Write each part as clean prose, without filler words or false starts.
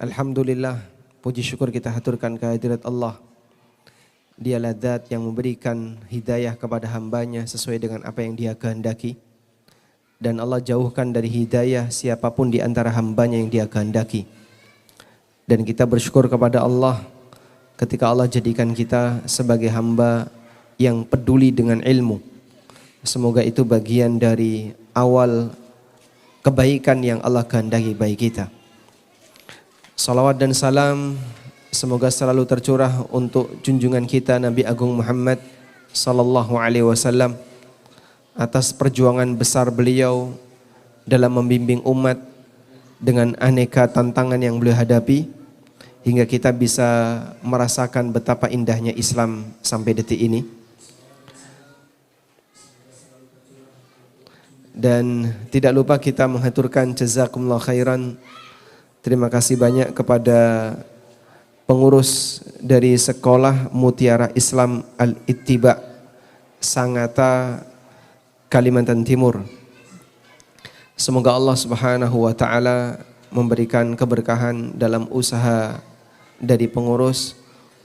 Alhamdulillah, puji syukur kita haturkan kehadirat Allah. Dialah zat yang memberikan hidayah kepada hambanya sesuai dengan apa yang dia kehendaki. Dan Allah jauhkan dari hidayah siapapun di antara hambanya yang dia kehendaki. Dan kita bersyukur kepada Allah ketika Allah jadikan kita sebagai hamba yang peduli dengan ilmu. Semoga itu bagian dari awal kebaikan yang Allah kehendaki bagi kita. Salawat dan salam semoga selalu tercurah untuk junjungan kita Nabi Agung Muhammad sallallahu alaihi wasallam atas perjuangan besar beliau dalam membimbing umat dengan aneka tantangan yang beliau hadapi hingga kita bisa merasakan betapa indahnya Islam sampai detik ini. Dan tidak lupa kita menghaturkan jazakumullah khairan. Terima kasih banyak kepada pengurus dari Sekolah Mutiara Islam Al-Ittiba Sangatta, Kalimantan Timur. Semoga Allah Subhanahu wa taala memberikan keberkahan dalam usaha dari pengurus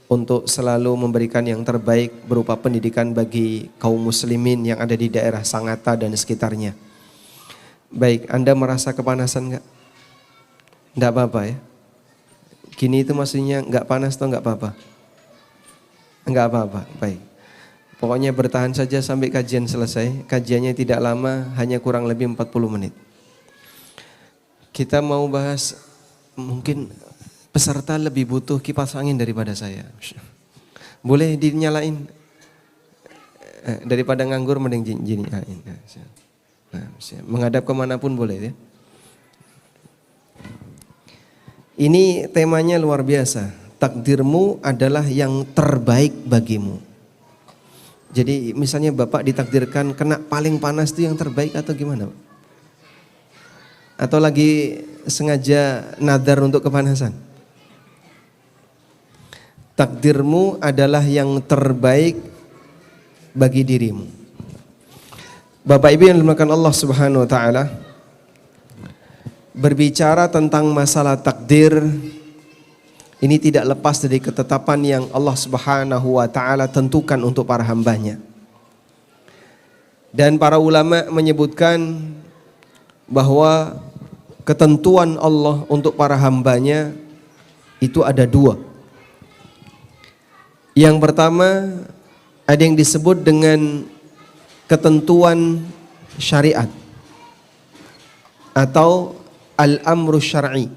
untuk selalu memberikan yang terbaik berupa pendidikan bagi kaum muslimin yang ada di daerah Sangatta dan sekitarnya. Baik, Anda merasa kepanasan enggak? Enggak apa-apa ya. Gini itu maksudnya enggak panas atau enggak apa-apa? Enggak apa-apa. Baik. Pokoknya bertahan saja sampai kajian selesai. Kajiannya tidak lama, hanya kurang lebih 40 menit. Kita mau bahas, mungkin peserta lebih butuh kipas angin daripada saya. Boleh dinyalain? Daripada nganggur mending nyalain. Nah, menghadap kemanapun boleh ya. Ini temanya luar biasa. Takdirmu adalah yang terbaik bagimu. Jadi misalnya Bapak ditakdirkan kena paling panas itu yang terbaik atau gimana? Atau lagi sengaja nadar untuk kepanasan? Takdirmu adalah yang terbaik bagi dirimu. Bapak Ibu yang dimuliakan Allah Subhanahu wa taala, berbicara tentang masalah takdir ini tidak lepas dari ketetapan yang Allah Subhanahu wa taala tentukan untuk para hambanya. Dan para ulama menyebutkan bahwa ketentuan Allah untuk para hambanya itu ada dua. Yang pertama ada yang disebut dengan ketentuan syariat atau al-amru syar'i.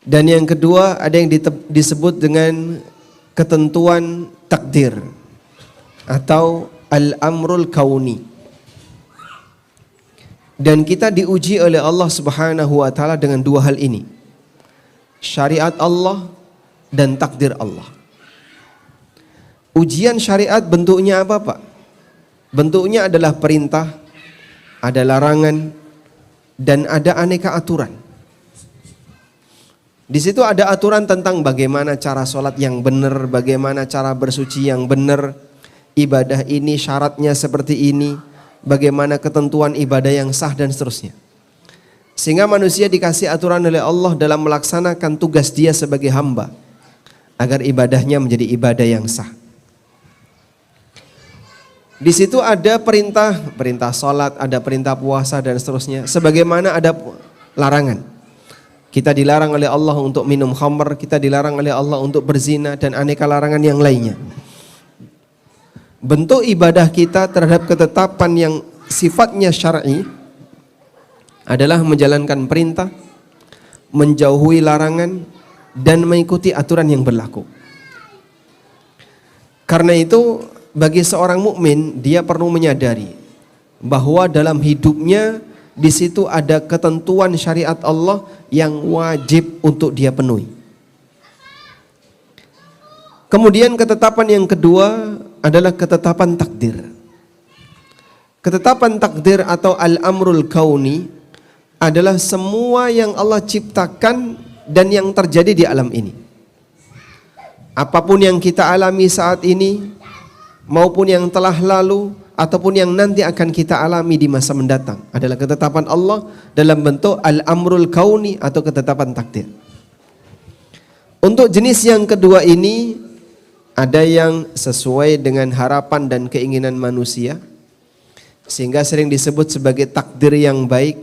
Dan yang kedua ada yang disebut dengan ketentuan takdir atau al-amrul kauni. Dan kita diuji oleh Allah Subhanahu wa taala dengan dua hal ini. Syariat Allah dan takdir Allah. Ujian syariat bentuknya apa, Pak? Bentuknya adalah perintah, ada larangan, dan ada aneka aturan. Di situ ada aturan tentang bagaimana cara sholat yang benar, bagaimana cara bersuci yang benar, ibadah ini syaratnya seperti ini, bagaimana ketentuan ibadah yang sah dan seterusnya. Sehingga manusia dikasih aturan oleh Allah dalam melaksanakan tugas dia sebagai hamba agar ibadahnya menjadi ibadah yang sah. Di situ ada perintah sholat, ada perintah puasa dan seterusnya. Sebagaimana ada larangan. Kita dilarang oleh Allah untuk minum khamr, kita dilarang oleh Allah untuk berzina dan aneka larangan yang lainnya. Bentuk ibadah kita terhadap ketetapan yang sifatnya syar'i adalah menjalankan perintah, menjauhi larangan dan mengikuti aturan yang berlaku. Karena itu bagi seorang mukmin dia perlu menyadari bahwa dalam hidupnya di situ ada ketentuan syariat Allah yang wajib untuk dia penuhi. Kemudian ketetapan yang kedua adalah ketetapan takdir. Ketetapan takdir atau al-amrul kauni adalah semua yang Allah ciptakan dan yang terjadi di alam ini. Apapun yang kita alami saat ini maupun yang telah lalu ataupun yang nanti akan kita alami di masa mendatang adalah ketetapan Allah dalam bentuk al-amrul kauni atau ketetapan takdir. Untuk jenis yang kedua ini, ada yang sesuai dengan harapan dan keinginan manusia, sehingga sering disebut sebagai takdir yang baik,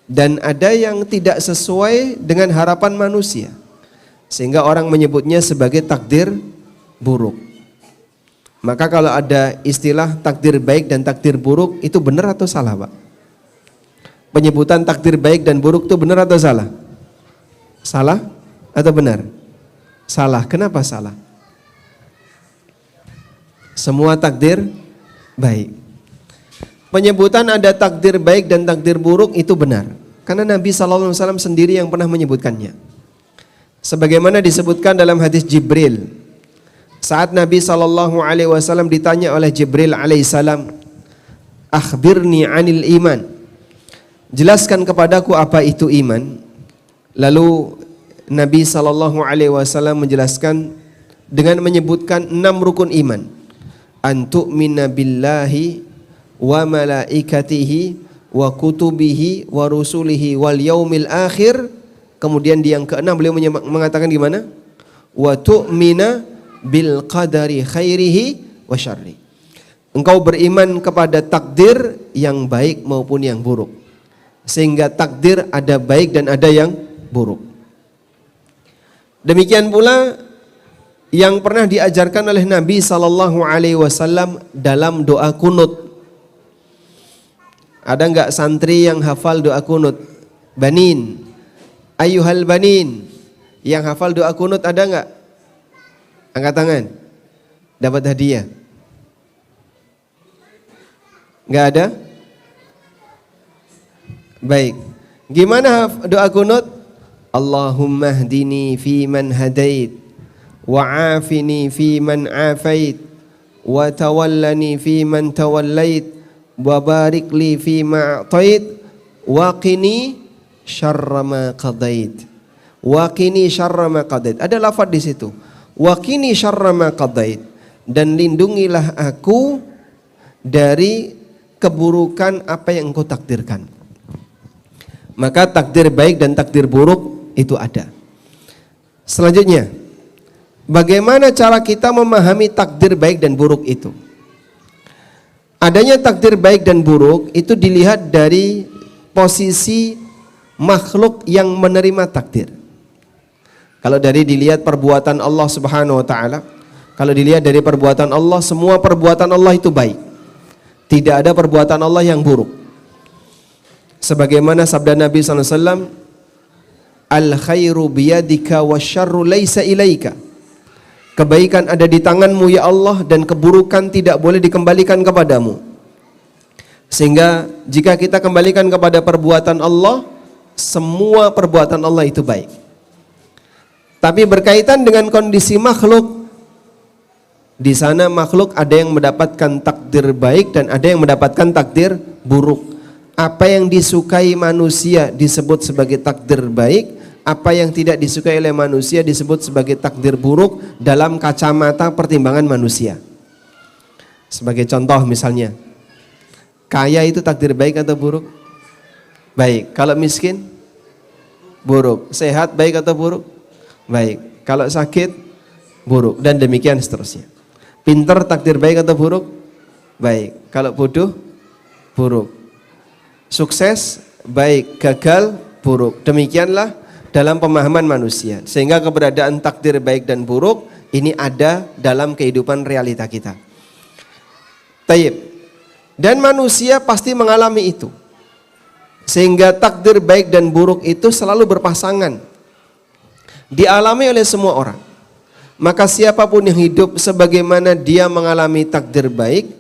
dan ada yang tidak sesuai dengan harapan manusia, sehingga orang menyebutnya sebagai takdir buruk. Maka kalau ada istilah takdir baik dan takdir buruk, itu benar atau salah, Pak? Penyebutan takdir baik dan buruk itu benar atau salah? Salah atau benar? Salah. Kenapa salah? Semua takdir baik. Penyebutan ada takdir baik dan takdir buruk itu benar, karena Nabi SAW sendiri yang pernah menyebutkannya. Sebagaimana disebutkan dalam hadis Jibril, saat Nabi SAW ditanya oleh Jibril alaihissalam, akhbirni anil iman, jelaskan kepadaku apa itu iman. Lalu Nabi SAW menjelaskan dengan menyebutkan 6 rukun iman. Antu'mina billahi wa malaikatihi wa kutubihi wa rusulihi wal yaumil akhir. Kemudian di yang ke-6 beliau mengatakan gimana? Wa tu'mina bil qadari khairihi wa syarri. Engkau beriman kepada takdir yang baik maupun yang buruk. Sehingga takdir ada baik dan ada yang buruk. Demikian pula yang pernah diajarkan oleh Nabi SAW dalam doa kunut. Ada enggak santri yang hafal doa kunut? Banin, ayyuhal banin, yang hafal doa kunut ada enggak? Angkat tangan. Dapat hadiah. Enggak ada? Baik. Gimana doa kunut? Allahumma hdini fi man hadait, wa afini fi man afait, wa tawallani fi man tawallait, wa barik li fi ma a'tait, wa qini syarra ma qadait. Wa qini syarra ma qadait. Ada lafaz di situ. Wa qini syarra ma qadait, dan lindungilah aku dari keburukan apa yang engkau takdirkan. Maka takdir baik dan takdir buruk itu ada. Selanjutnya, bagaimana cara kita memahami takdir baik dan buruk itu? Adanya takdir baik dan buruk itu dilihat dari posisi makhluk yang menerima takdir. Kalau dari dilihat perbuatan Allah Subhanahu wa taala, kalau dilihat dari perbuatan Allah, semua perbuatan Allah itu baik. Tidak ada perbuatan Allah yang buruk. Sebagaimana sabda Nabi SAW, al khairu biyadika wasyarru laisa ilaika. Kebaikan ada di tanganmu ya Allah, dan keburukan tidak boleh dikembalikan kepadamu. Sehingga jika kita kembalikan kepada perbuatan Allah, semua perbuatan Allah itu baik. Tapi berkaitan dengan kondisi makhluk, di sana makhluk ada yang mendapatkan takdir baik dan ada yang mendapatkan takdir buruk. Apa yang disukai manusia disebut sebagai takdir baik, apa yang tidak disukai oleh manusia disebut sebagai takdir buruk dalam kacamata pertimbangan manusia. Sebagai contoh misalnya, kaya itu takdir baik atau buruk? Baik. Kalau miskin? Buruk. Sehat baik atau buruk? Baik. Kalau sakit? Buruk. Dan demikian seterusnya. Pintar takdir baik atau buruk? Baik. Kalau bodoh? Buruk. Sukses? Baik. Gagal? Buruk. Demikianlah dalam pemahaman manusia. Sehingga keberadaan takdir baik dan buruk ini ada dalam kehidupan realita kita. Taib. Dan manusia pasti mengalami itu. Sehingga takdir baik dan buruk itu selalu berpasangan. Dialami oleh semua orang. Maka siapapun yang hidup sebagaimana dia mengalami takdir baik,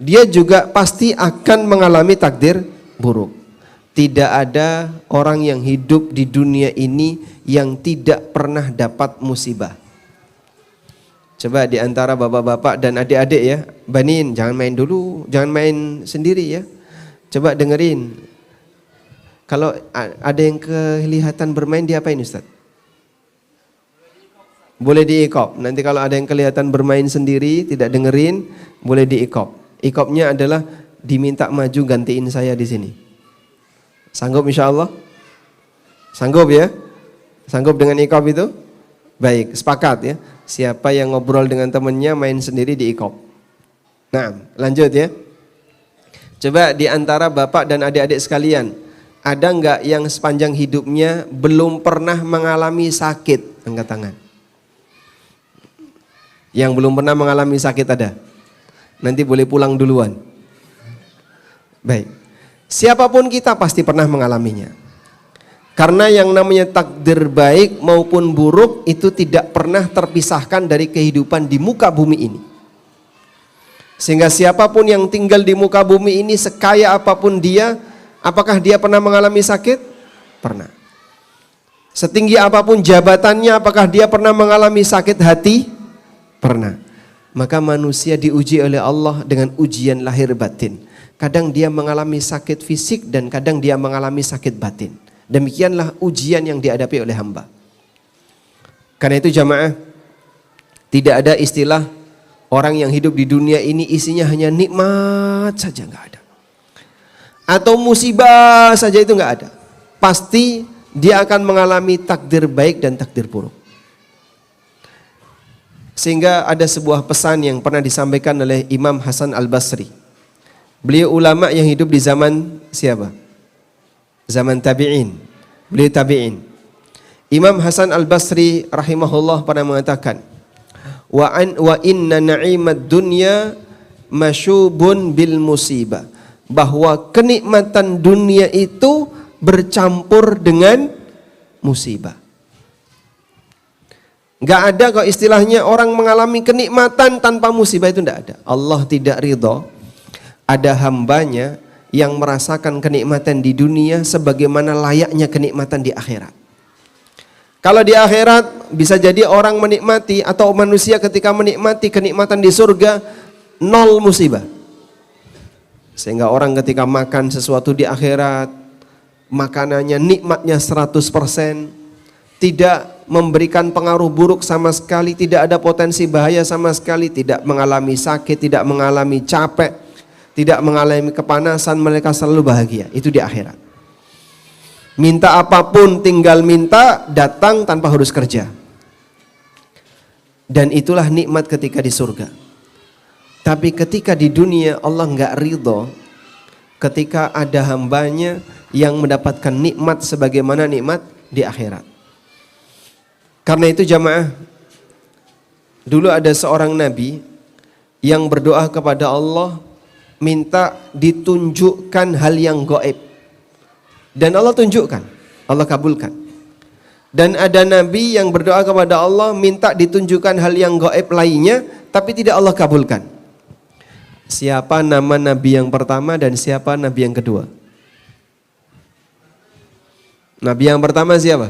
dia juga pasti akan mengalami takdir buruk. Tidak ada orang yang hidup di dunia ini yang tidak pernah dapat musibah. Coba di antara bapak-bapak dan adik-adik ya, Banin, jangan main dulu, jangan main sendiri ya. Coba dengerin. Kalau ada yang kelihatan bermain, diapain Ustaz? Boleh diikop. Nanti kalau ada yang kelihatan bermain sendiri, tidak dengerin, boleh diikop. Iqobnya adalah diminta maju gantiin saya di sini. Sanggup insya Allah? Sanggup ya? Sanggup dengan iqob itu? Baik, sepakat ya. Siapa yang ngobrol dengan temannya main sendiri di iqob. Nah, lanjut ya. Coba di antara bapak dan adik-adik sekalian, ada enggak yang sepanjang hidupnya belum pernah mengalami sakit? Angkat tangan. Yang belum pernah mengalami sakit ada? Nanti boleh pulang duluan. Baik. Siapapun kita pasti pernah mengalaminya. Karena yang namanya takdir baik maupun buruk itu tidak pernah terpisahkan dari kehidupan di muka bumi ini. Sehingga siapapun yang tinggal di muka bumi ini, sekaya apapun dia, apakah dia pernah mengalami sakit? Pernah. Setinggi apapun jabatannya, apakah dia pernah mengalami sakit hati? Pernah. Maka manusia diuji oleh Allah dengan ujian lahir batin. Kadang dia mengalami sakit fisik dan kadang dia mengalami sakit batin. Demikianlah ujian yang dihadapi oleh hamba. Karena itu jamaah, tidak ada istilah orang yang hidup di dunia ini isinya hanya nikmat saja, nggak ada. Atau musibah saja, itu nggak ada. Pasti dia akan mengalami takdir baik dan takdir buruk. Sehingga ada sebuah pesan yang pernah disampaikan oleh Imam Hasan Al-Basri. Beliau ulama yang hidup di zaman siapa? Zaman tabi'in. Beliau tabi'in. Imam Hasan Al-Basri rahimahullah pernah mengatakan, wa inna na'imad dunya masyubun bil musibah. Bahwa kenikmatan dunia itu bercampur dengan musibah. Enggak ada kok istilahnya orang mengalami kenikmatan tanpa musibah, itu enggak ada. Allah tidak ridha ada hambanya yang merasakan kenikmatan di dunia sebagaimana layaknya kenikmatan di akhirat. Kalau di akhirat bisa jadi orang menikmati atau manusia ketika menikmati kenikmatan di surga nol musibah. Sehingga orang ketika makan sesuatu di akhirat, makanannya nikmatnya 100%, tidak memberikan pengaruh buruk sama sekali, tidak ada potensi bahaya sama sekali, tidak mengalami sakit, tidak mengalami capek, tidak mengalami kepanasan, mereka selalu bahagia. Itu di akhirat. Minta apapun tinggal minta, datang tanpa harus kerja. Dan itulah nikmat ketika di surga. Tapi ketika di dunia Allah enggak ridho ketika ada hambanya yang mendapatkan nikmat sebagaimana nikmat di akhirat. Karena itu jamaah, dulu ada seorang nabi yang berdoa kepada Allah minta ditunjukkan hal yang gaib. Dan Allah tunjukkan, Allah kabulkan. Dan ada nabi yang berdoa kepada Allah minta ditunjukkan hal yang gaib lainnya, tapi tidak Allah kabulkan. Siapa nama nabi yang pertama dan siapa nabi yang kedua? Nabi yang pertama siapa?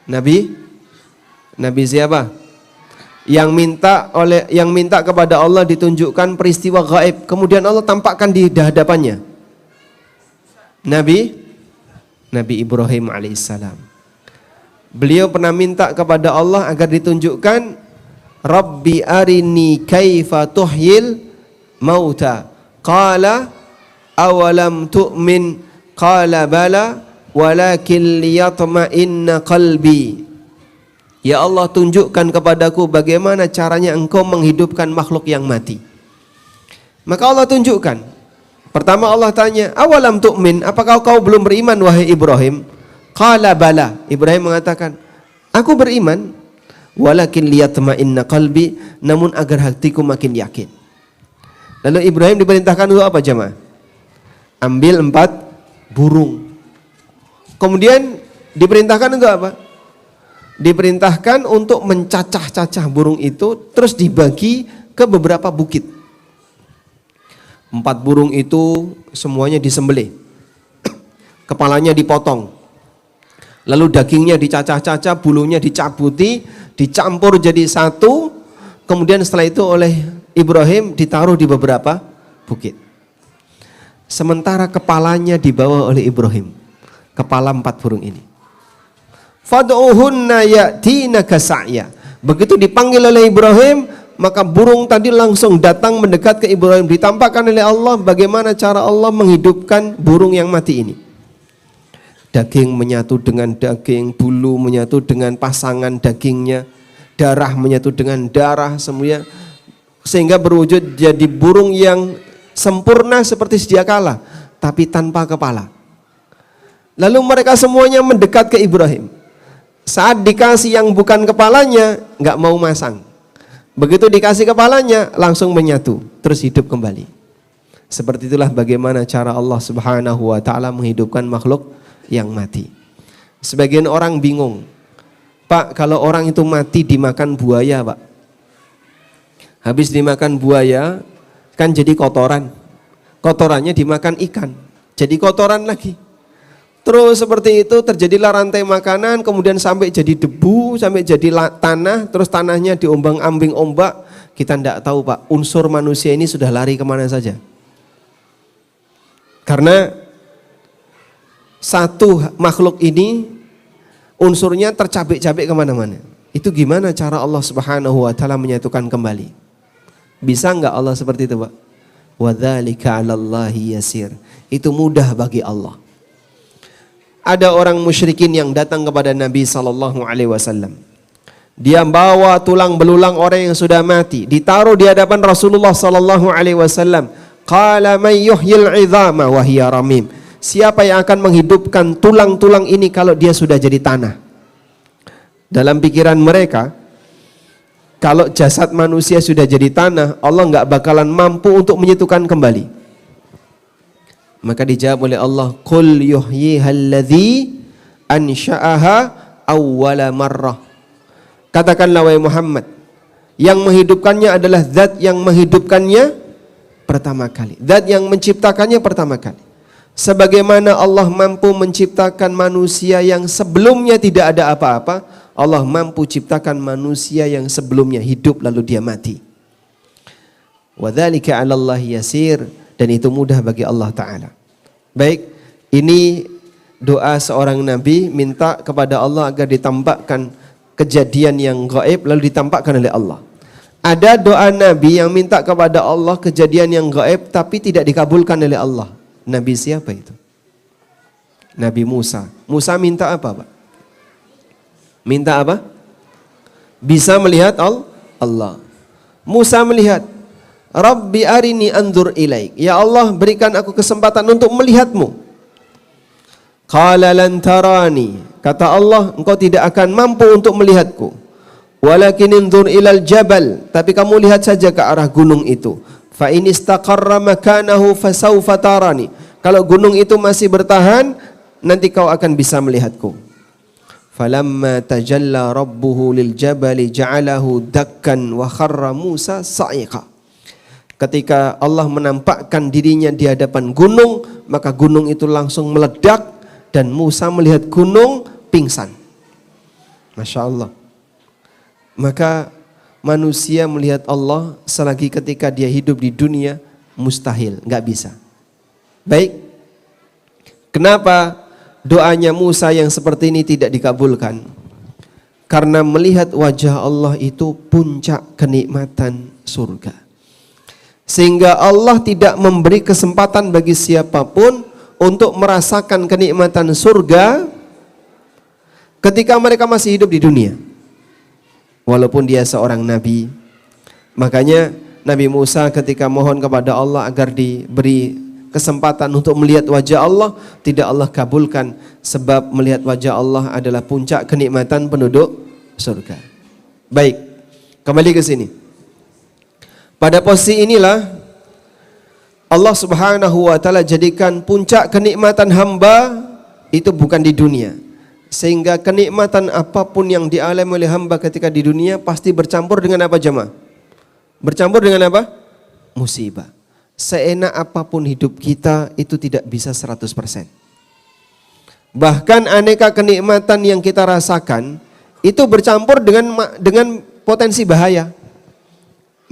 Nabi siapa? Yang minta kepada Allah ditunjukkan peristiwa gaib, kemudian Allah tampakkan di hadapannya. Nabi Ibrahim alaihissalam. Beliau pernah minta kepada Allah agar ditunjukkan, Rabbi arini kaifa tuhyil mauta. Qala awalam tu'min. Qala bala walakin liyatma'inna qalbi. Ya Allah, tunjukkan kepadaku bagaimana caranya engkau menghidupkan makhluk yang mati. Maka Allah tunjukkan. Pertama Allah tanya, awalam tu'min, apakah kau belum beriman wahai Ibrahim? Qala bala. Ibrahim mengatakan, aku beriman. Walakin liyatma'inna qalbi, namun agar hatiku makin yakin. Lalu Ibrahim diperintahkan untuk apa jemaah? Ambil 4 burung. Kemudian diperintahkan untuk apa? Diperintahkan untuk mencacah-cacah burung itu, terus dibagi ke beberapa bukit. 4 burung itu semuanya disembelih. Kepalanya dipotong. Lalu dagingnya dicacah-cacah, bulunya dicabuti, dicampur jadi satu. Kemudian setelah itu oleh Ibrahim ditaruh di beberapa bukit. Sementara kepalanya dibawa oleh Ibrahim. Kepala 4 burung ini. Fad'uhunna ya'tinaka sa'ya. Begitu dipanggil oleh Ibrahim, maka burung tadi langsung datang mendekat ke Ibrahim. Ditampakkan oleh Allah bagaimana cara Allah menghidupkan burung yang mati ini. Daging menyatu dengan daging, bulu menyatu dengan pasangan dagingnya, darah menyatu dengan darah semuanya, sehingga berwujud jadi burung yang sempurna seperti sedia kala, tapi tanpa kepala. Lalu mereka semuanya mendekat ke Ibrahim. Saat dikasih yang bukan kepalanya, nggak mau masang. Begitu dikasih kepalanya, langsung menyatu, terus hidup kembali. Seperti itulah bagaimana cara Allah Subhanahu wa Ta'ala menghidupkan makhluk yang mati. Sebagian orang bingung, Pak, kalau orang itu mati dimakan buaya, Pak. Habis dimakan buaya, kan jadi kotoran. Kotorannya dimakan ikan, jadi kotoran lagi. Terus seperti itu terjadilah rantai makanan, kemudian sampai jadi debu, sampai jadi tanah, terus tanahnya diombang-ambing ombak. Kita tidak tahu, Pak, unsur manusia ini sudah lari kemana saja. Karena satu makhluk ini unsurnya tercabik-cabik kemana-mana. Itu gimana cara Allah Subhanahu wa Ta'ala menyatukan kembali? Bisa enggak Allah seperti itu, Pak? Wa dzalika 'alallahi yasir. Itu mudah bagi Allah. Ada orang musyrikin yang datang kepada Nabi SAW. Dia bawa tulang belulang orang yang sudah mati, ditaruh di hadapan Rasulullah SAW. Qala man yuhyil 'idhama wa hiya ramim. Siapa yang akan menghidupkan tulang-tulang ini kalau dia sudah jadi tanah? Dalam pikiran mereka, kalau jasad manusia sudah jadi tanah, Allah nggak bakalan mampu untuk menyatukan kembali. Maka dijawab oleh Allah, Qul yuhyyihalladzi ansha'aha awwala marrah. Katakanlah wahai Muhammad, yang menghidupkannya adalah zat yang menghidupkannya pertama kali, zat yang menciptakannya pertama kali. Sebagaimana Allah mampu menciptakan manusia yang sebelumnya tidak ada apa-apa, Allah mampu ciptakan manusia yang sebelumnya hidup lalu dia mati. Wa dzalika 'alallahi yasir. Dan itu mudah bagi Allah Ta'ala. Baik, ini doa seorang Nabi minta kepada Allah agar ditampakkan kejadian yang gaib lalu ditampakkan oleh Allah. Ada doa Nabi yang minta kepada Allah kejadian yang gaib tapi tidak dikabulkan oleh Allah. Nabi siapa itu? Nabi Musa. Musa minta apa, Pak? Minta apa? Bisa melihat Allah. Musa melihat, Rabbi arini anzur ilaik. Ya Allah, berikan aku kesempatan untuk melihatmu. Qala lan tarani. Kata Allah, engkau tidak akan mampu untuk melihatku. Walakin inzur ilal jabal. Tapi kamu lihat saja ke arah gunung itu. Fa in istaqarra makanahu fasawfa tarani. Kalau gunung itu masih bertahan, nanti kau akan bisa melihatku. Falamma tajalla rabbuhu lil jabali ja'alahu dakkan wa kharra Musa sa'iqa. Ketika Allah menampakkan dirinya di hadapan gunung, maka gunung itu langsung meledak dan Musa melihat gunung pingsan. Masya Allah. Maka manusia melihat Allah selagi ketika dia hidup di dunia mustahil, nggak bisa. Baik, kenapa doanya Musa yang seperti ini tidak dikabulkan? Karena melihat wajah Allah itu puncak kenikmatan surga. Sehingga Allah tidak memberi kesempatan bagi siapapun untuk merasakan kenikmatan surga ketika mereka masih hidup di dunia. Walaupun dia seorang nabi. Makanya Nabi Musa ketika mohon kepada Allah agar diberi kesempatan untuk melihat wajah Allah, tidak Allah kabulkan, sebab melihat wajah Allah adalah puncak kenikmatan penduduk surga. Baik, kembali ke sini. Pada posisi inilah Allah Subhanahu wa Ta'ala jadikan puncak kenikmatan hamba itu bukan di dunia. Sehingga kenikmatan apapun yang dialami oleh hamba ketika di dunia pasti bercampur dengan apa, jemaah? Bercampur dengan apa? Musibah. Seenak apapun hidup kita itu tidak bisa 100%. Bahkan aneka kenikmatan yang kita rasakan itu bercampur dengan potensi bahaya.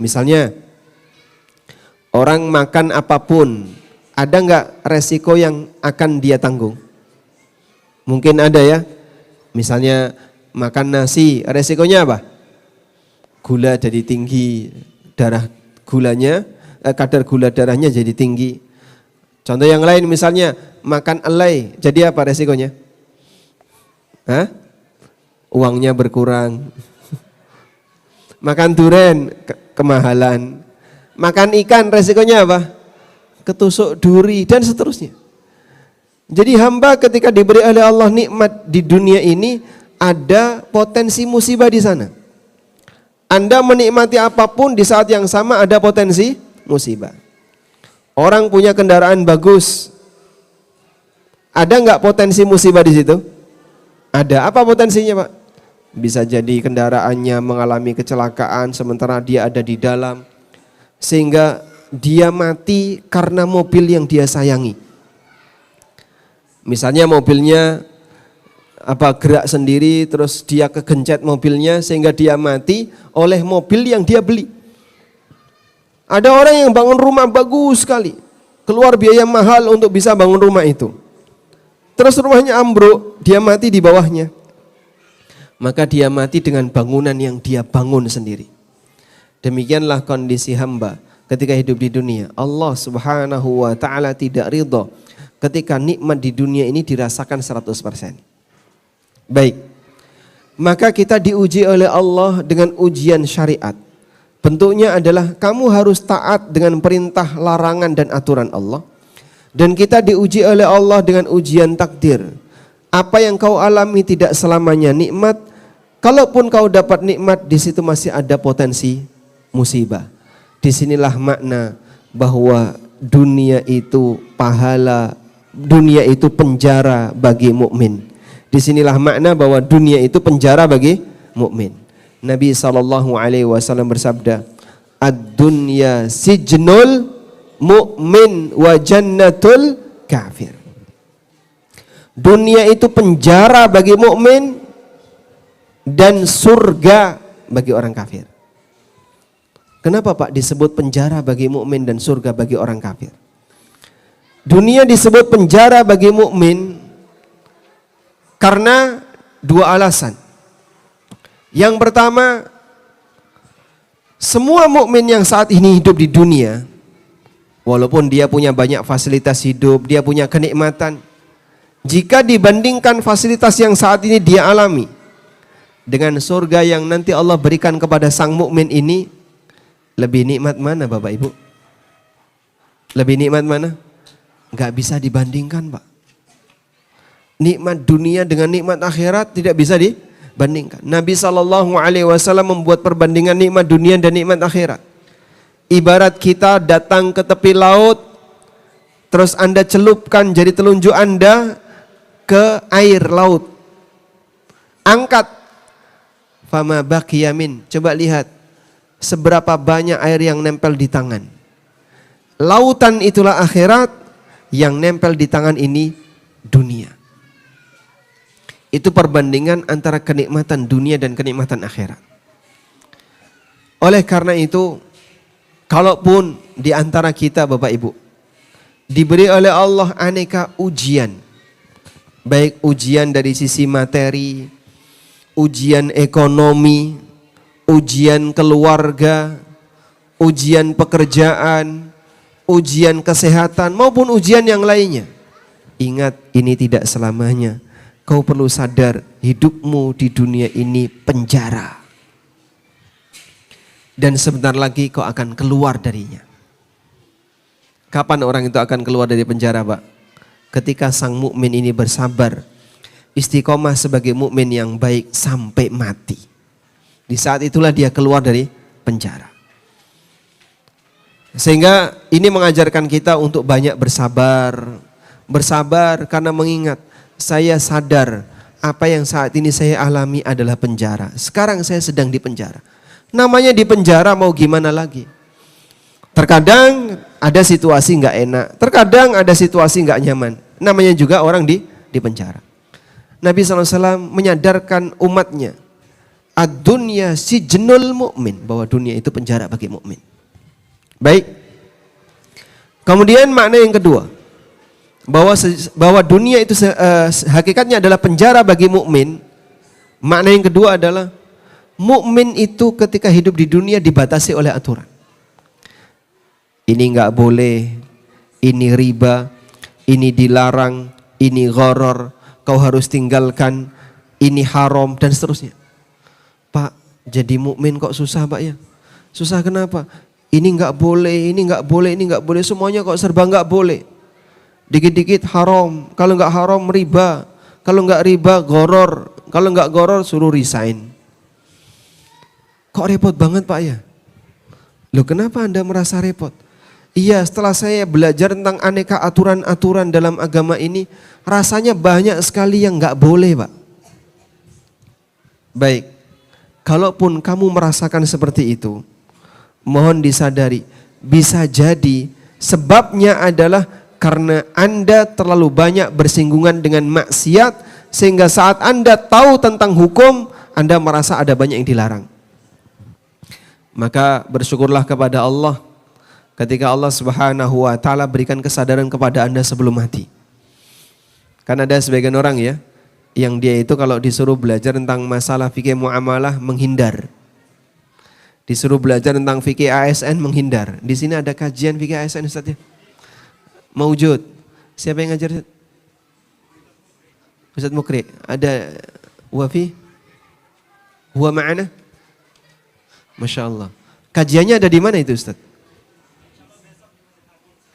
Misalnya, orang makan apapun, ada nggak resiko yang akan dia tanggung? Mungkin ada ya. Misalnya makan nasi, resikonya apa? gula jadi tinggi, kadar gula darahnya jadi tinggi. Contoh yang lain misalnya makan elai, jadi apa resikonya? Uangnya berkurang. Makan durian, kemahalan. Makan ikan resikonya apa? Ketusuk duri dan seterusnya. Jadi hamba ketika diberi oleh Allah nikmat di dunia ini, ada potensi musibah di sana. Anda menikmati apapun di saat yang sama ada potensi musibah. Orang punya kendaraan bagus, ada nggak potensi musibah di situ? Ada. Apa potensinya, Pak? Bisa jadi kendaraannya mengalami kecelakaan sementara dia ada di dalam, sehingga dia mati karena mobil yang dia sayangi. Misalnya mobilnya gerak sendiri, terus dia kegencet mobilnya sehingga dia mati oleh mobil yang dia beli. Ada orang yang bangun rumah bagus sekali, keluar biaya mahal untuk bisa bangun rumah itu. Terus rumahnya ambruk, dia mati di bawahnya. Maka dia mati dengan bangunan yang dia bangun sendiri. Demikianlah kondisi hamba ketika hidup di dunia. Allah Subhanahu wa ta'ala tidak ridha ketika nikmat di dunia ini dirasakan 100%. Baik, maka kita diuji oleh Allah dengan ujian syariat. Bentuknya adalah kamu harus taat dengan perintah, larangan dan aturan Allah. Dan kita diuji oleh Allah dengan ujian takdir. Apa yang kau alami tidak selamanya nikmat. Kalaupun kau dapat nikmat, di situ masih ada potensi musibah. Disinilah makna bahwa dunia itu pahala, dunia itu penjara bagi mukmin. Disinilah makna bahwa dunia itu penjara bagi mukmin. Nabi SAW bersabda, ad-dunya sijnul mu'min wa jannatul kafir. Dunia itu penjara bagi mukmin dan surga bagi orang kafir. Kenapa Pak disebut penjara bagi mukmin dan surga bagi orang kafir? Dunia disebut penjara bagi mukmin karena dua alasan. Yang pertama, semua mukmin yang saat ini hidup di dunia, walaupun dia punya banyak fasilitas hidup, dia punya kenikmatan, jika dibandingkan fasilitas yang saat ini dia alami dengan surga yang nanti Allah berikan kepada sang mukmin ini, lebih nikmat mana Bapak Ibu? Lebih nikmat mana? Gak bisa dibandingkan Pak. Nikmat dunia dengan nikmat akhirat tidak bisa dibandingkan. Nabi SAW membuat perbandingan nikmat dunia dan nikmat akhirat. Ibarat kita datang ke tepi laut, terus Anda celupkan jari telunjuk Anda ke air laut. Angkat, fama baqiya min. Coba lihat seberapa banyak air yang nempel di tangan. Lautan itulah akhirat, yang nempel di tangan ini dunia. Itu perbandingan antara kenikmatan dunia dan kenikmatan akhirat. Oleh karena itu, kalaupun di antara kita Bapak Ibu diberi oleh Allah aneka ujian, baik ujian dari sisi materi, ujian ekonomi, ujian keluarga, ujian pekerjaan, ujian kesehatan maupun ujian yang lainnya. Ingat, ini tidak selamanya. Kau perlu sadar hidupmu di dunia ini penjara. Dan sebentar lagi kau akan keluar darinya. Kapan orang itu akan keluar dari penjara, Pak? Ketika sang mukmin ini bersabar, istiqomah sebagai mukmin yang baik sampai mati. Di saat itulah dia keluar dari penjara. Sehingga ini mengajarkan kita untuk banyak bersabar. Bersabar karena mengingat, saya sadar apa yang saat ini saya alami adalah penjara. Sekarang saya sedang di penjara. Namanya di penjara mau gimana lagi? Terkadang ada situasi nggak enak, terkadang ada situasi nggak nyaman. Namanya juga orang di penjara. Nabi SAW menyadarkan umatnya, ad-dunya sijnul mu'min, bahwa dunia itu penjara bagi mukmin. Baik. Kemudian makna yang kedua, bahwa dunia itu hakikatnya adalah penjara bagi mukmin. Makna yang kedua adalah Mukmin itu ketika hidup di dunia dibatasi oleh aturan. Ini nggak boleh, ini riba, ini dilarang, ini gharar, kau harus tinggalkan, ini haram dan seterusnya. Pak, jadi mukmin kok susah Pak ya? Susah kenapa? Ini nggak boleh, ini nggak boleh, ini nggak boleh, semuanya kok serba nggak boleh. Dikit-dikit haram, kalau nggak haram riba, kalau nggak riba gharar, kalau nggak gharar suruh resign. Kok repot banget Pak ya? Loh kenapa Anda merasa repot? Iya, setelah saya belajar tentang aneka aturan-aturan dalam agama ini, rasanya banyak sekali yang nggak boleh Pak. Baik, kalaupun kamu merasakan seperti itu, mohon disadari, bisa jadi sebabnya adalah karena Anda terlalu banyak bersinggungan dengan maksiat, sehingga saat Anda tahu tentang hukum, Anda merasa ada banyak yang dilarang. Maka bersyukurlah kepada Allah ketika Allah Subhanahu wa taala berikan kesadaran kepada Anda sebelum mati. Kan ada sebagian orang ya, yang dia itu kalau disuruh belajar tentang masalah fikih muamalah menghindar. Disuruh belajar tentang fikih ASN menghindar. Di sini ada kajian fikih ASN Ustaz ya? Maujud. Siapa yang ngajar? Ustaz Mukri. Ada Wafi? Huwa ma'ana? Masya Allah. Kajiannya ada di mana itu Ustaz?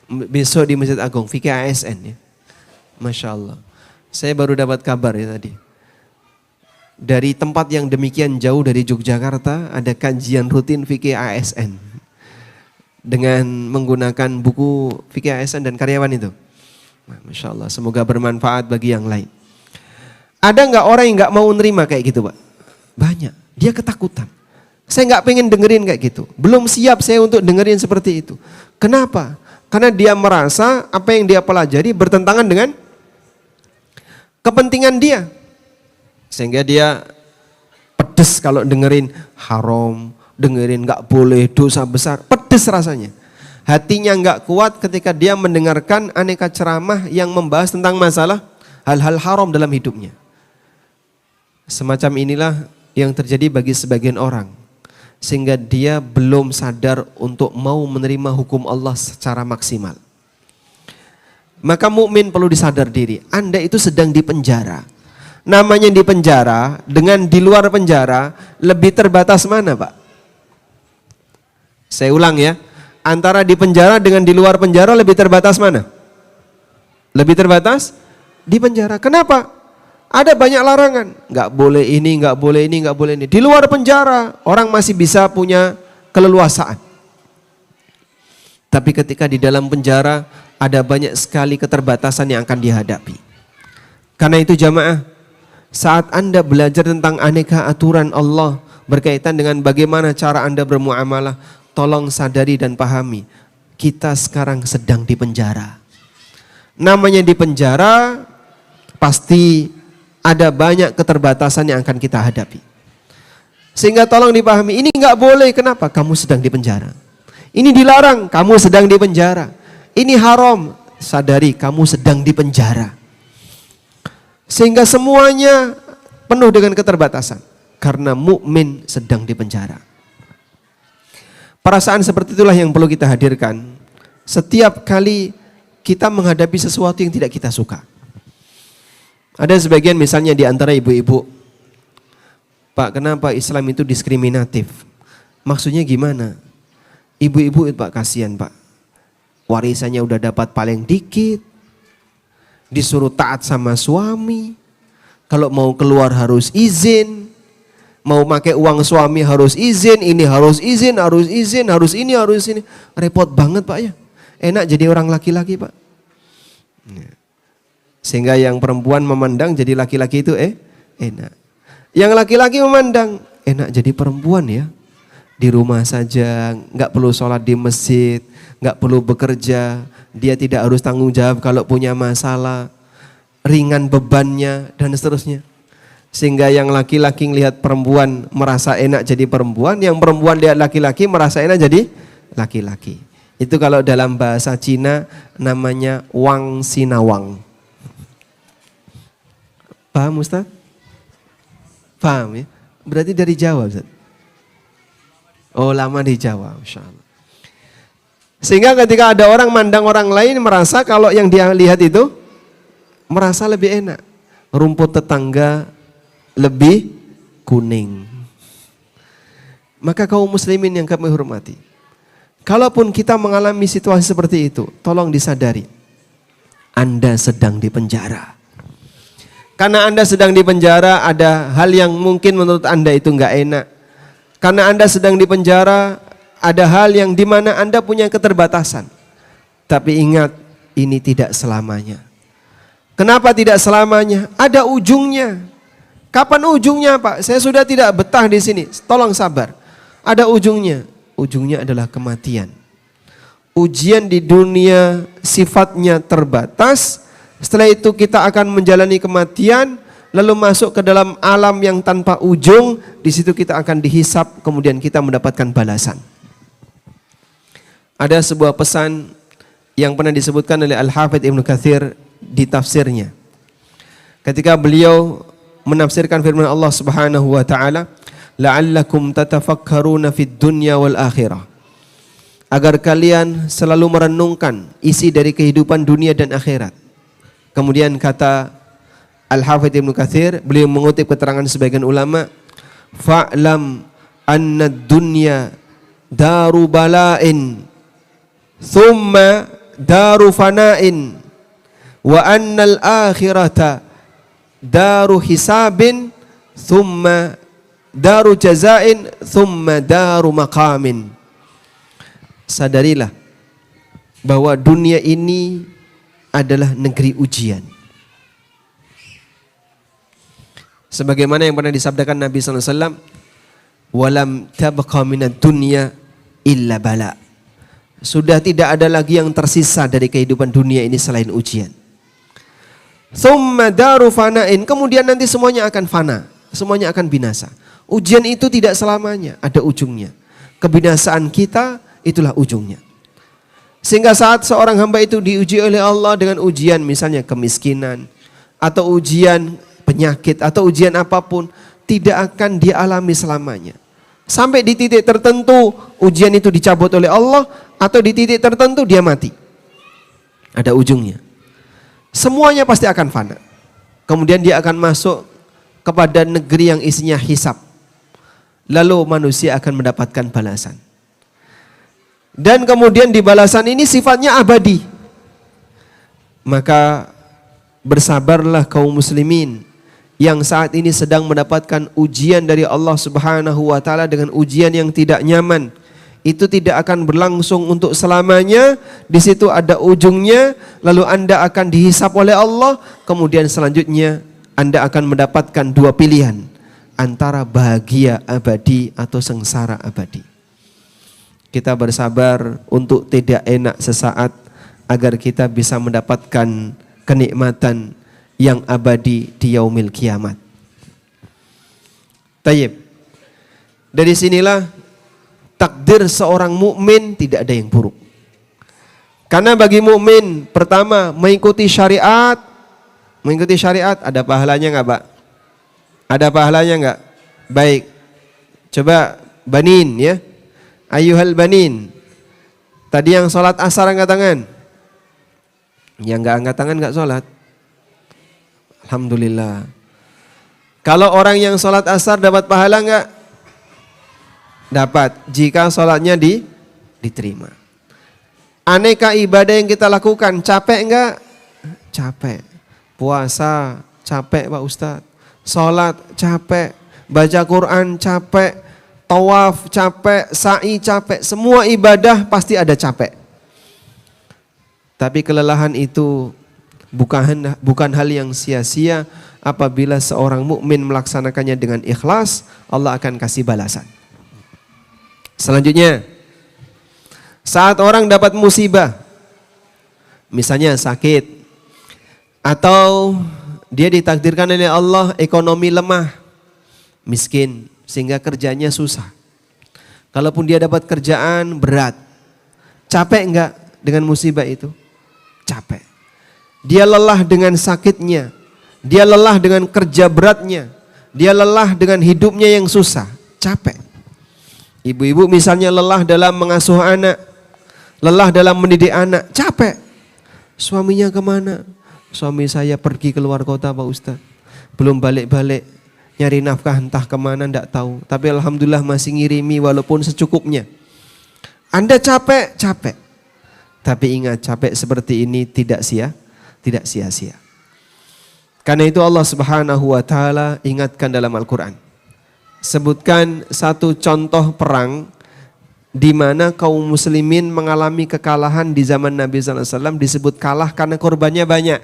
Besok di Masjid Agung, fikih ASN ya. Masya Allah. Saya baru dapat kabar ya tadi. Dari tempat yang demikian jauh dari Yogyakarta ada kajian rutin fikih ASN. Dengan menggunakan buku fikih ASN dan karyawan itu. Masya Allah, semoga bermanfaat bagi yang lain. Ada nggak orang yang nggak mau nerima kayak gitu Pak? Banyak, dia ketakutan. Saya nggak pengen dengerin kayak gitu. Belum siap saya untuk dengerin seperti itu. Kenapa? Karena dia merasa apa yang dia pelajari bertentangan dengan kepentingan dia. Sehingga dia pedes kalau dengerin haram, dengerin nggak boleh, dosa besar, pedes rasanya. Hatinya nggak kuat ketika dia mendengarkan aneka ceramah yang membahas tentang masalah hal-hal haram dalam hidupnya. Semacam inilah yang terjadi bagi sebagian orang. Sehingga dia belum sadar untuk mau menerima hukum Allah secara maksimal. Maka mukmin perlu disadar diri, Anda itu sedang dipenjara. Namanya dipenjara dengan di luar penjara lebih terbatas mana Pak? Saya ulang ya, antara di penjara dengan di luar penjara lebih terbatas mana? Lebih terbatas di penjara. Kenapa? Ada banyak larangan, nggak boleh ini, nggak boleh ini, nggak boleh ini. Di luar penjara orang masih bisa punya keleluasaan. Tapi ketika di dalam penjara ada banyak sekali keterbatasan yang akan dihadapi. Karena itu jamaah, saat Anda belajar tentang aneka aturan Allah berkaitan dengan bagaimana cara Anda bermuamalah, tolong sadari dan pahami, kita sekarang sedang di penjara. Namanya di penjara, pasti ada banyak keterbatasan yang akan kita hadapi. Sehingga tolong dipahami, ini nggak boleh, kenapa? Kamu sedang di penjara. Ini dilarang, kamu sedang di penjara. Ini haram, sadari kamu sedang di penjara. Sehingga semuanya penuh dengan keterbatasan. Karena mukmin sedang di penjara. Perasaan seperti itulah yang perlu kita hadirkan setiap kali kita menghadapi sesuatu yang tidak kita suka. Ada sebagian misalnya di antara ibu-ibu, Pak, kenapa Islam itu diskriminatif? Maksudnya gimana? Ibu-ibu itu Pak, kasihan Pak. Warisannya udah dapat paling dikit, disuruh taat sama suami, kalau mau keluar harus izin, mau pakai uang suami harus izin, ini harus izin, harus izin, harus ini, harus ini. Repot banget Pak ya. Enak jadi orang laki-laki Pak. Sehingga yang perempuan memandang jadi laki-laki itu enak. Yang laki-laki memandang enak jadi perempuan ya. Di rumah saja, nggak perlu sholat di masjid, nggak perlu bekerja, dia tidak harus tanggung jawab kalau punya masalah, ringan bebannya dan seterusnya. Sehingga yang laki-laki melihat perempuan merasa enak jadi perempuan, yang perempuan lihat laki-laki merasa enak jadi laki-laki. Itu kalau dalam bahasa Cina namanya wang sinawang. Paham Ustaz? Paham ya? Berarti dari Jawa Ustaz. Oh, lama di Jawa, Masya Allah. Sehingga ketika ada orang mandang orang lain merasa kalau yang dia lihat itu merasa lebih enak. Rumput tetangga lebih kuning. Maka kaum muslimin yang kami hormati, kalaupun kita mengalami situasi seperti itu, tolong disadari, Anda sedang di penjara. Karena Anda sedang di penjara, ada hal yang mungkin menurut Anda itu enggak enak. Karena Anda sedang di penjara, ada hal yang dimana Anda punya keterbatasan. Tapi ingat, ini tidak selamanya. Kenapa tidak selamanya? Ada ujungnya. Kapan ujungnya, Pak? Saya sudah tidak betah di sini. Tolong sabar. Ada ujungnya. Ujungnya adalah kematian. Ujian di dunia sifatnya terbatas. Setelah itu kita akan menjalani kematian, lalu masuk ke dalam alam yang tanpa ujung. Di situ kita akan dihisap, kemudian kita mendapatkan balasan. Ada sebuah pesan yang pernah disebutkan oleh Al-Hafidz Ibnu Katsir di tafsirnya. Ketika beliau menafsirkan firman Allah Subhanahu wa taala, la'allakum tatafakkaruna fid dunya wal akhirah. Agar kalian selalu merenungkan isi dari kehidupan dunia dan akhirat. Kemudian kata Al-Hafidz Ibnu Katsir, beliau mengutip keterangan sebagian ulama, fa'lam anna dunya daru bala'in thumma daru fana'in wa annal akhirata daru hisabin thumma daru jazain thumma daru maqamin. Sadarilah bahwa dunia ini adalah negeri ujian. Sebagaimana yang pernah disabdakan Nabi SAW, walam tabqa minad dunya illa bala. Sudah tidak ada lagi yang tersisa dari kehidupan dunia ini selain ujian. Thumma daru fana'in, kemudian nanti semuanya akan fana, semuanya akan binasa. Ujian itu tidak selamanya, ada ujungnya. Kebinasaan kita itulah ujungnya. Sehingga saat seorang hamba itu diuji oleh Allah dengan ujian misalnya kemiskinan, atau ujian penyakit, atau ujian apapun, tidak akan dia alami selamanya. Sampai di titik tertentu ujian itu dicabut oleh Allah, atau di titik tertentu dia mati. Ada ujungnya. Semuanya pasti akan fana. Kemudian dia akan masuk kepada negeri yang isinya hisab. Lalu manusia akan mendapatkan balasan. Dan kemudian di balasan ini sifatnya abadi. Maka bersabarlah kaum muslimin yang saat ini sedang mendapatkan ujian dari Allah Subhanahu wa taala dengan ujian yang tidak nyaman. Itu tidak akan berlangsung untuk selamanya. Di situ ada ujungnya, lalu Anda akan dihisap oleh Allah, kemudian selanjutnya Anda akan mendapatkan dua pilihan, antara bahagia abadi atau sengsara abadi. Kita bersabar untuk tidak enak sesaat agar kita bisa mendapatkan kenikmatan yang abadi di yaumil kiamat. Tayyib. Dari sinilah takdir seorang mukmin tidak ada yang buruk. Karena bagi mukmin pertama mengikuti syariat. Mengikuti syariat ada pahalanya enggak, Pak? Ada pahalanya enggak? Baik. Coba banin ya. Ayyuhal banin. Tadi yang sholat asar angkat tangan. Yang enggak angkat tangan enggak sholat. Alhamdulillah. Kalau orang yang sholat asar dapat pahala enggak? Dapat. Jika sholatnya diterima. Aneka ibadah yang kita lakukan capek enggak? Capek. Puasa capek Pak Ustadz. Sholat capek. Baca Quran capek. Tawaf capek, sa'i capek, semua ibadah pasti ada capek. Tapi kelelahan itu bukan hal yang sia-sia. Apabila seorang mukmin melaksanakannya dengan ikhlas, Allah akan kasih balasan. Selanjutnya, saat orang dapat musibah, misalnya sakit, atau dia ditakdirkan oleh Allah ekonomi lemah, miskin, sehingga kerjanya susah. Kalaupun dia dapat kerjaan berat, capek enggak dengan musibah itu? Capek. Dia lelah dengan sakitnya, dia lelah dengan kerja beratnya, dia lelah dengan hidupnya yang susah, capek. Ibu-ibu misalnya lelah dalam mengasuh anak, lelah dalam mendidik anak, capek. Suaminya kemana? Suami saya pergi keluar kota Pak Ustaz. Belum balik-balik, nyari nafkah entah kemana enggak tahu. Tapi alhamdulillah masih ngirimi walaupun secukupnya. Anda capek, capek. Tapi ingat, capek seperti ini tidak sia-sia. Karena itu Allah Subhanahu wa taala ingatkan dalam Al-Qur'an. Sebutkan satu contoh perang di mana kaum muslimin mengalami kekalahan di zaman Nabi SAW, disebut kalah karena korbannya banyak.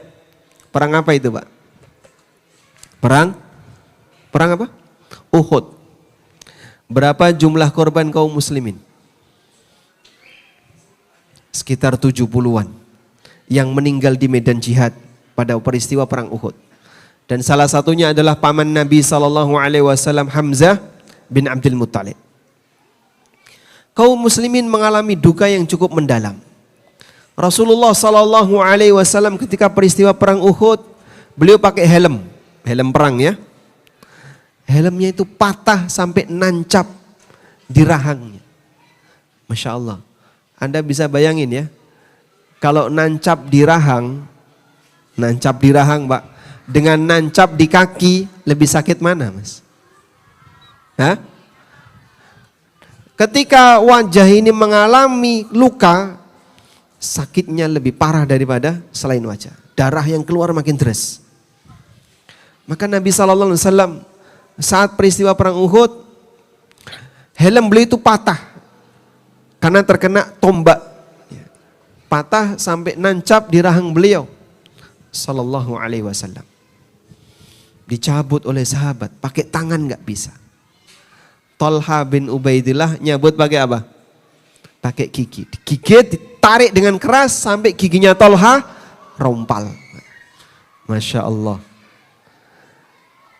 Perang apa itu, Pak? Perang apa? Uhud. Berapa jumlah korban kaum muslimin? Sekitar 70-an yang meninggal di medan jihad pada peristiwa perang Uhud. Dan salah satunya adalah paman Nabi SAW, Hamzah bin Abdul Muttalib. Kaum muslimin mengalami duka yang cukup mendalam. Rasulullah SAW ketika peristiwa perang Uhud, beliau pakai helm perang ya. Helmnya itu patah sampai nancap di rahangnya. Masya Allah. Anda bisa bayangin ya, kalau nancap di rahang Pak, dengan nancap di kaki, lebih sakit mana Mas? Hah? Ketika wajah ini mengalami luka, sakitnya lebih parah daripada selain wajah. Darah yang keluar makin deras. Maka Nabi SAW saat peristiwa perang Uhud, helm beliau itu patah karena terkena tombak. Patah sampai nancap di rahang beliau Sallallahu Alaihi Wasallam. Dicabut oleh sahabat, pakai tangan nggak bisa. Tolha bin Ubaidillah nyabut pakai apa? Pakai gigi. Digigit, ditarik dengan keras sampai giginya Tolha rompal. Masya Allah.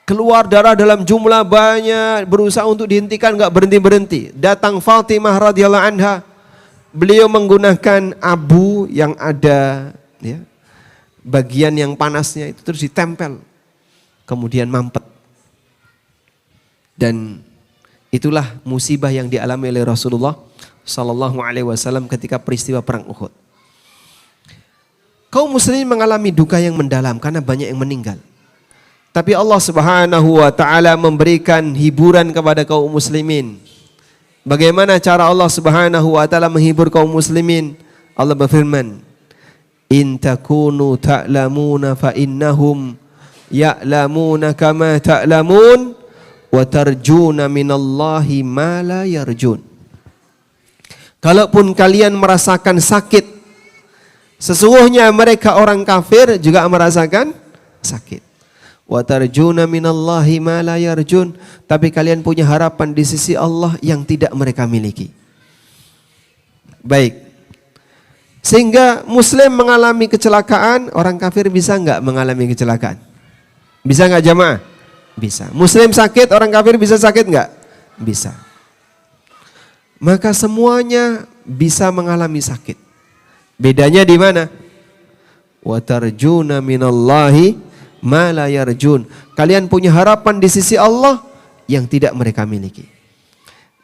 Keluar darah dalam jumlah banyak, berusaha untuk dihentikan nggak berhenti-berhenti. Datang Fatimah radhiyallahu anha, beliau menggunakan abu yang ada ya, bagian yang panasnya itu terus ditempel. Kemudian mampet. Dan itulah musibah yang dialami oleh Rasulullah Sallallahu Alaihi Wasallam ketika peristiwa perang Uhud. Kaum muslimin mengalami duka yang mendalam karena banyak yang meninggal. Tapi Allah Subhanahu wa taala memberikan hiburan kepada kaum muslimin. Bagaimana cara Allah Subhanahu wa taala menghibur kaum muslimin? Allah berfirman, "In takunu ta'lamuna fa innahum ya'lamuna kama ta'lamun wa tarjuna minallahi ma la yarjun." Kalaupun kalian merasakan sakit, sesungguhnya mereka orang kafir juga merasakan sakit. Wa tarjuna minallahi ma la yarjun, tapi kalian punya harapan di sisi Allah yang tidak mereka miliki. Baik. Sehingga muslim mengalami kecelakaan, orang kafir bisa enggak mengalami kecelakaan? Bisa enggak jamaah? Bisa. Muslim sakit, orang kafir bisa sakit enggak? Bisa. Maka semuanya bisa mengalami sakit. Bedanya di mana? Wa tarjuna minallahi ma la yarjun. Kalian punya harapan di sisi Allah yang tidak mereka miliki.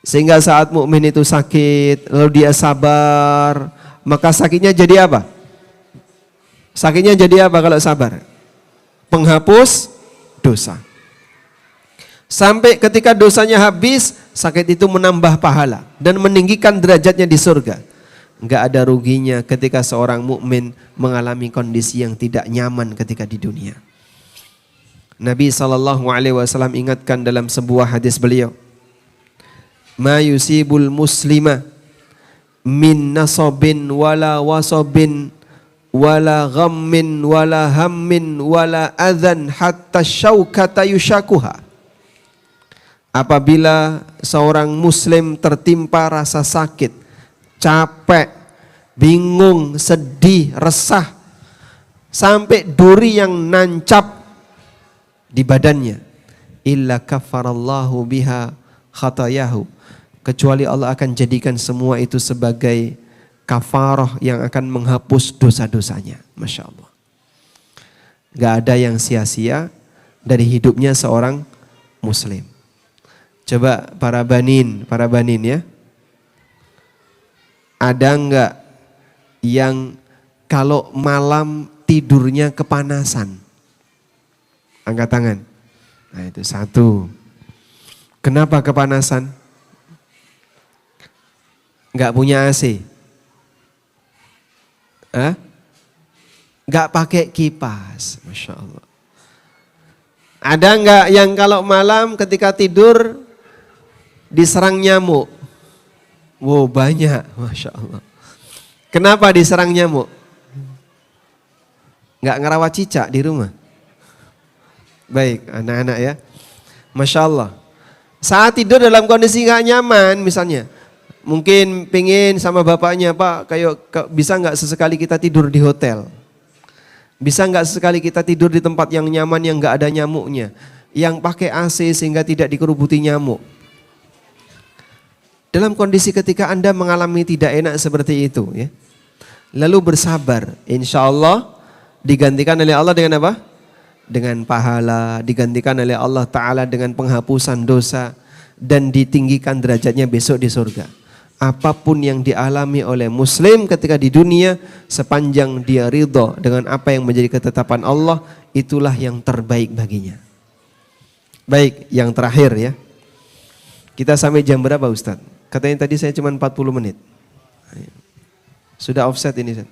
Sehingga saat mukmin itu sakit, lalu dia sabar, maka sakitnya jadi apa? Sakitnya jadi apa kalau sabar? Penghapus dosa. Sampai ketika dosanya habis, sakit itu menambah pahala dan meninggikan derajatnya di surga. Enggak ada ruginya ketika seorang mukmin mengalami kondisi yang tidak nyaman ketika di dunia. Nabi SAW ingatkan dalam sebuah hadis beliau, "Ma yusibul muslima min nasabin wala wasabin wala ghammin wala hammin wala adhan hatta syaukata yushakuha." Apabila seorang muslim tertimpa rasa sakit, capek, bingung, sedih, resah, sampai duri yang nancap di badannya, illa kafarallahu biha khatayahu, kecuali Allah akan jadikan semua itu sebagai kafarah yang akan menghapus dosa-dosanya. Masya Allah. Gak ada yang sia-sia dari hidupnya seorang muslim. Coba para banin ya. Ada enggak yang kalau malam tidurnya kepanasan? Angkat tangan. Nah itu satu. Kenapa kepanasan? Enggak punya AC? Enggak pakai kipas. Masya Allah. Ada enggak yang kalau malam ketika tidur diserang nyamuk? Wow banyak, Masya Allah. Kenapa diserang nyamuk? Enggak ngerawat cicak di rumah? Baik, anak-anak ya. Masya Allah. Saat tidur dalam kondisi enggak nyaman misalnya. Mungkin pengen sama bapaknya, Pak, kayak bisa enggak sesekali kita tidur di hotel? Bisa enggak sesekali kita tidur di tempat yang nyaman yang enggak ada nyamuknya? Yang pakai AC sehingga tidak dikerubuti nyamuk. Dalam kondisi ketika Anda mengalami tidak enak seperti itu ya. Lalu bersabar, insya Allah digantikan oleh Allah dengan apa? Dengan pahala, digantikan oleh Allah Ta'ala dengan penghapusan dosa dan ditinggikan derajatnya besok di surga. Apapun yang dialami oleh muslim ketika di dunia, sepanjang dia ridha dengan apa yang menjadi ketetapan Allah, itulah yang terbaik baginya. Baik, yang terakhir ya. Kita sampai jam berapa Ustaz? Katanya tadi saya cuma 40 menit. Sudah offset ini Ustaz.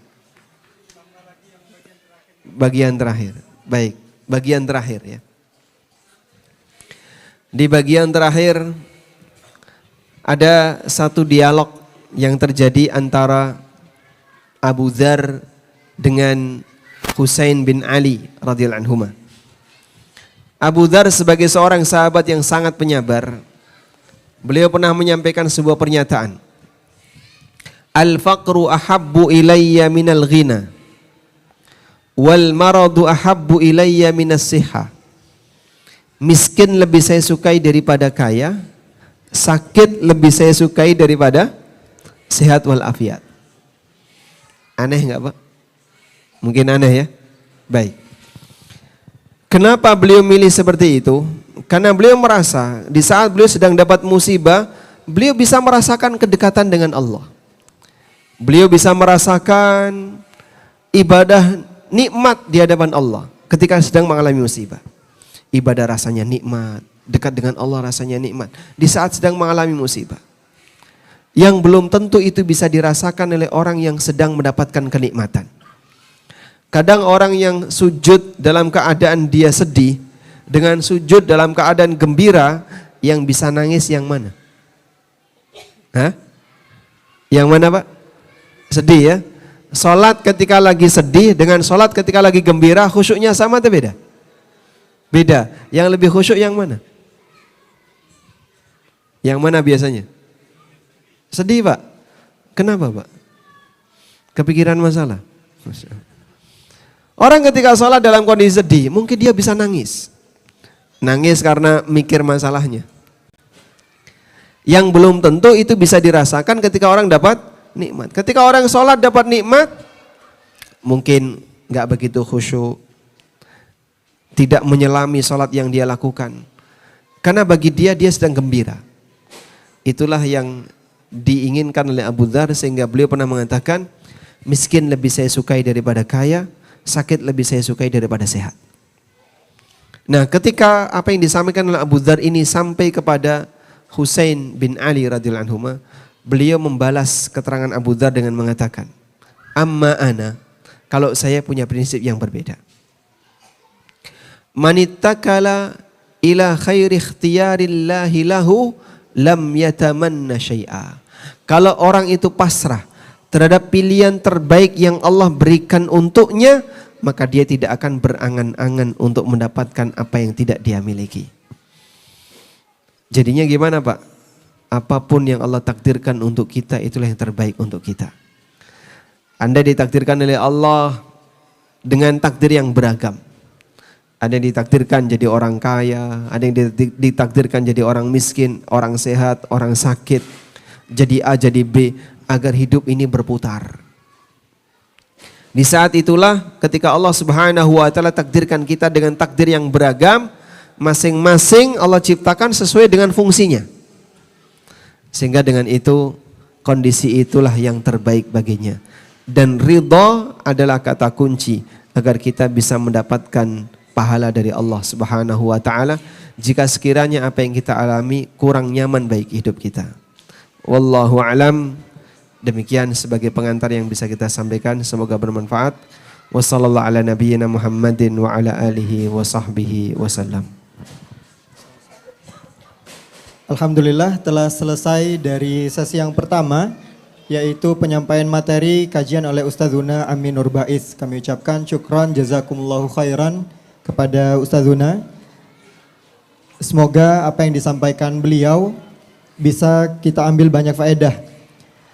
Bagian terakhir. Baik, bagian terakhir ya. Di bagian terakhir ada satu dialog yang terjadi antara Abu Dzar dengan Husain bin Ali radhiyallahu anhuma. Abu Dzar sebagai seorang sahabat yang sangat penyabar, beliau pernah menyampaikan sebuah pernyataan. Al-faqru ahabbu ilayya minal ghina wal maradu ahabbu ilayya minas sihha. Miskin lebih saya sukai daripada kaya, sakit lebih saya sukai daripada sehat walafiat. Aneh enggak Pak? Mungkin aneh ya? Baik. Kenapa beliau milih seperti itu? Karena beliau merasa di saat beliau sedang dapat musibah, beliau bisa merasakan kedekatan dengan Allah. Beliau bisa merasakan ibadah nikmat di hadapan Allah ketika sedang mengalami musibah. Ibadah rasanya nikmat, dekat dengan Allah rasanya nikmat di saat sedang mengalami musibah. Yang belum tentu itu bisa dirasakan oleh orang yang sedang mendapatkan kenikmatan. Kadang orang yang sujud dalam keadaan dia sedih dengan sujud dalam keadaan gembira, yang bisa nangis yang mana? Yang mana Pak? Sedih ya? Salat ketika lagi sedih dengan salat ketika lagi gembira, khusyuknya sama atau beda? Beda. Yang lebih khusyuk yang mana? Yang mana biasanya? Sedih Pak. Kenapa Pak? Kepikiran masalah. Orang ketika sholat dalam kondisi sedih, mungkin dia bisa nangis. Nangis karena mikir masalahnya. Yang belum tentu itu bisa dirasakan ketika orang dapat nikmat. Ketika orang sholat dapat nikmat, mungkin nggak begitu khusyuk, tidak menyelami sholat yang dia lakukan. Karena bagi dia sedang gembira. Itulah yang diinginkan oleh Abu Dzar, sehingga beliau pernah mengatakan, miskin lebih saya sukai daripada kaya, sakit lebih saya sukai daripada sehat. Nah, ketika apa yang disampaikan oleh Abu Dzar ini sampai kepada Husain bin Ali radhiyallahu anhu, beliau membalas keterangan Abu Dzar dengan mengatakan, amma ana, kalau saya punya prinsip yang berbeda. Manittakala ila khairi ikhtiyarillahi lahu lam yatamanna syai'a. Kalau orang itu pasrah terhadap pilihan terbaik yang Allah berikan untuknya, maka dia tidak akan berangan-angan untuk mendapatkan apa yang tidak dia miliki. Jadinya gimana Pak? Apapun yang Allah takdirkan untuk kita, itulah yang terbaik untuk kita. Anda ditakdirkan oleh Allah dengan takdir yang beragam. Ada yang ditakdirkan jadi orang kaya, ada yang ditakdirkan jadi orang miskin, orang sehat, orang sakit, jadi A, jadi B, agar hidup ini berputar. Di saat itulah ketika Allah Subhanahu wa taala takdirkan kita dengan takdir yang beragam, masing-masing Allah ciptakan sesuai dengan fungsinya. Sehingga dengan itu kondisi itulah yang terbaik baginya. Dan ridha adalah kata kunci agar kita bisa mendapatkan pahala dari Allah Subhanahu wa taala jika sekiranya apa yang kita alami kurang nyaman baik hidup kita. Wallahu alam. Demikian sebagai pengantar yang bisa kita sampaikan, semoga bermanfaat. Wassallallahu ala nabiyyina Muhammadin wa ala alihi wa sahbihi wasallam. Alhamdulillah telah selesai dari sesi yang pertama, yaitu penyampaian materi kajian oleh Ustadzuna Amin Nurbais. Kami ucapkan syukran jazakumullahu khairan kepada Ustadzuna. Semoga apa yang disampaikan beliau bisa kita ambil banyak faedah.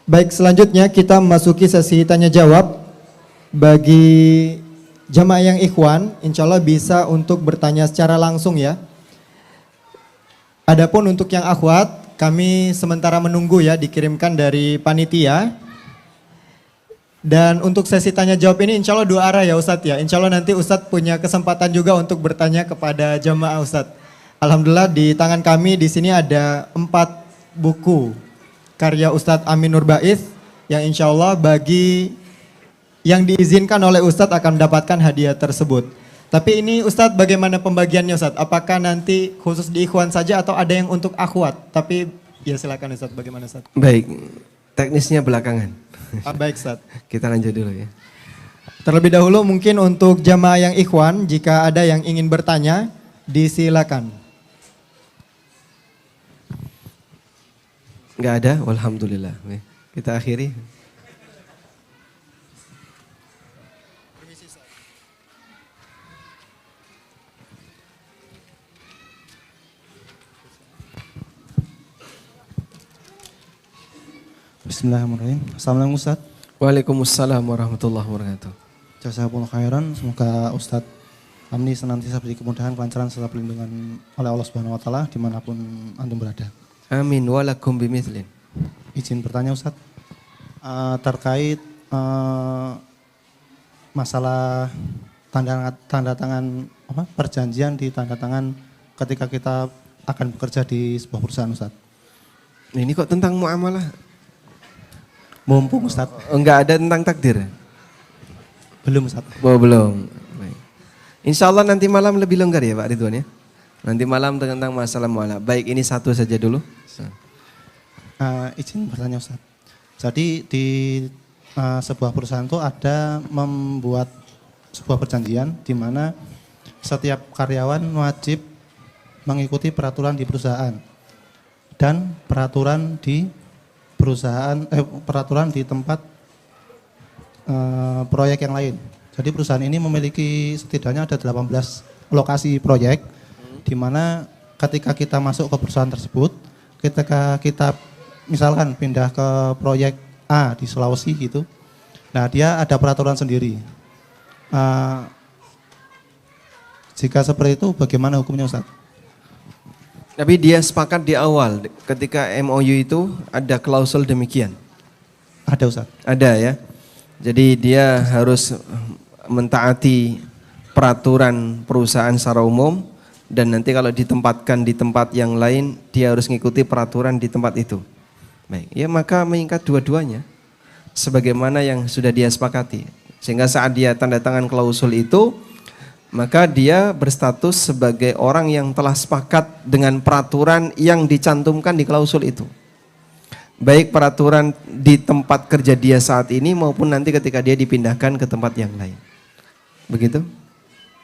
Baik, selanjutnya kita memasuki sesi tanya jawab. Bagi jamaah yang ikhwan, insya Allah bisa untuk bertanya secara langsung ya. Adapun untuk yang akhwat, kami sementara menunggu ya dikirimkan dari panitia. Dan untuk sesi tanya jawab ini insya Allah dua arah ya Ustadz ya. Insya Allah nanti Ustadz punya kesempatan juga untuk bertanya kepada jamaah Ustadz. Alhamdulillah di tangan kami di sini ada 4 buku karya Ustadz Amin Nurbais yang insya Allah bagi yang diizinkan oleh Ustadz akan mendapatkan hadiah tersebut. Tapi ini Ustadz bagaimana pembagiannya Ustadz? Apakah nanti khusus di ikhwan saja atau ada yang untuk akhwat? Tapi ya silakan Ustadz, bagaimana Ustadz? Baik, teknisnya belakangan. Baik Ustadz. Kita lanjut dulu ya. Terlebih dahulu mungkin untuk jamaah yang ikhwan, jika ada yang ingin bertanya, disilakan. Enggak ada, alhamdulillah. Kita akhiri. Bismillahirrahmanirrahim. Assalamualaikum Ustaz. Waalaikumsalam warahmatullahi wabarakatuh. Jazakumullah khairan. Semoga Ustaz Amni senantiasa diberi kemudahan, kelancaran serta perlindungan oleh Allah Subhanahu wa taala dimanapun antum berada. Amin walakum bimithlin. Izin bertanya Ustaz, terkait masalah tanda tangan perjanjian di tanda tangan ketika kita akan bekerja di sebuah perusahaan Ustaz. Ini kok tentang muamalah? Mumpung Ustaz. Enggak ada tentang takdir? Belum Ustaz. Oh, belum. Baik. Insya Allah nanti malam lebih longgar ya Pak Ridwan ya. Nanti malam tentang masalah muamalah. Baik, ini satu saja dulu. Izin bertanya Ustaz. Jadi di sebuah perusahaan itu ada membuat sebuah perjanjian di mana setiap karyawan wajib mengikuti peraturan di perusahaan dan peraturan di perusahaan peraturan di tempat proyek yang lain. Jadi perusahaan ini memiliki setidaknya ada 18 lokasi proyek di mana ketika kita masuk ke perusahaan tersebut, ketika kita misalkan pindah ke proyek A di Sulawesi gitu, nah dia ada peraturan sendiri. Jika seperti itu bagaimana hukumnya Ustaz? Tapi dia sepakat di awal ketika MOU itu ada klausul demikian. Ada Ustaz? Ada ya. Jadi dia harus mentaati peraturan perusahaan secara umum dan nanti kalau ditempatkan di tempat yang lain dia harus mengikuti peraturan di tempat itu. Baik, ya maka mengikat dua-duanya sebagaimana yang sudah dia sepakati. Sehingga saat dia tanda tangan klausul itu, maka dia berstatus sebagai orang yang telah sepakat dengan peraturan yang dicantumkan di klausul itu. Baik peraturan di tempat kerja dia saat ini maupun nanti ketika dia dipindahkan ke tempat yang lain. Begitu?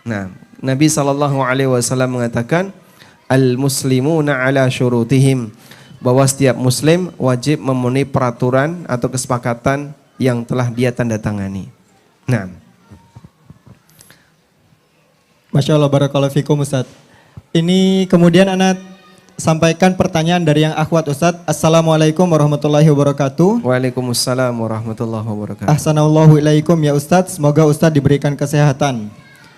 Nah, Nabi SAW mengatakan, al-muslimuna ala syurutihim, bahwa setiap muslim wajib memenuhi peraturan atau kesepakatan yang telah dia tanda tangani. Nah, Masya Allah, barakallahu fikum Ustaz. Ini kemudian anak sampaikan pertanyaan dari yang akhwat Ustaz. Assalamualaikum warahmatullahi wabarakatuh. Waalaikumsalam warahmatullahi wabarakatuh. Ahsanallahu ilaikum ya Ustaz. Semoga Ustaz diberikan kesehatan.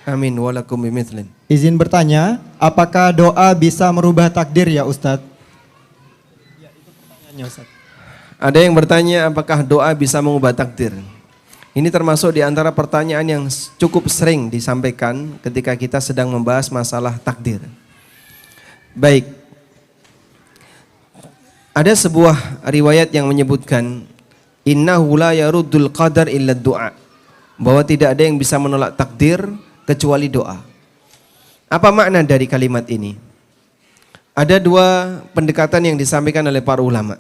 Amin walakum bimithlin. Izin bertanya, apakah doa bisa merubah takdir ya Ustaz? Ya, itu pertanyaannya Ustaz. Ada yang bertanya apakah doa bisa mengubah takdir? Ini termasuk di antara pertanyaan yang cukup sering disampaikan ketika kita sedang membahas masalah takdir. Baik. Ada sebuah riwayat yang menyebutkan innahu la yaruddul qadar illa du'a, bahwa tidak ada yang bisa menolak takdir kecuali doa. Apa makna dari kalimat ini? Ada dua pendekatan yang disampaikan oleh para ulama.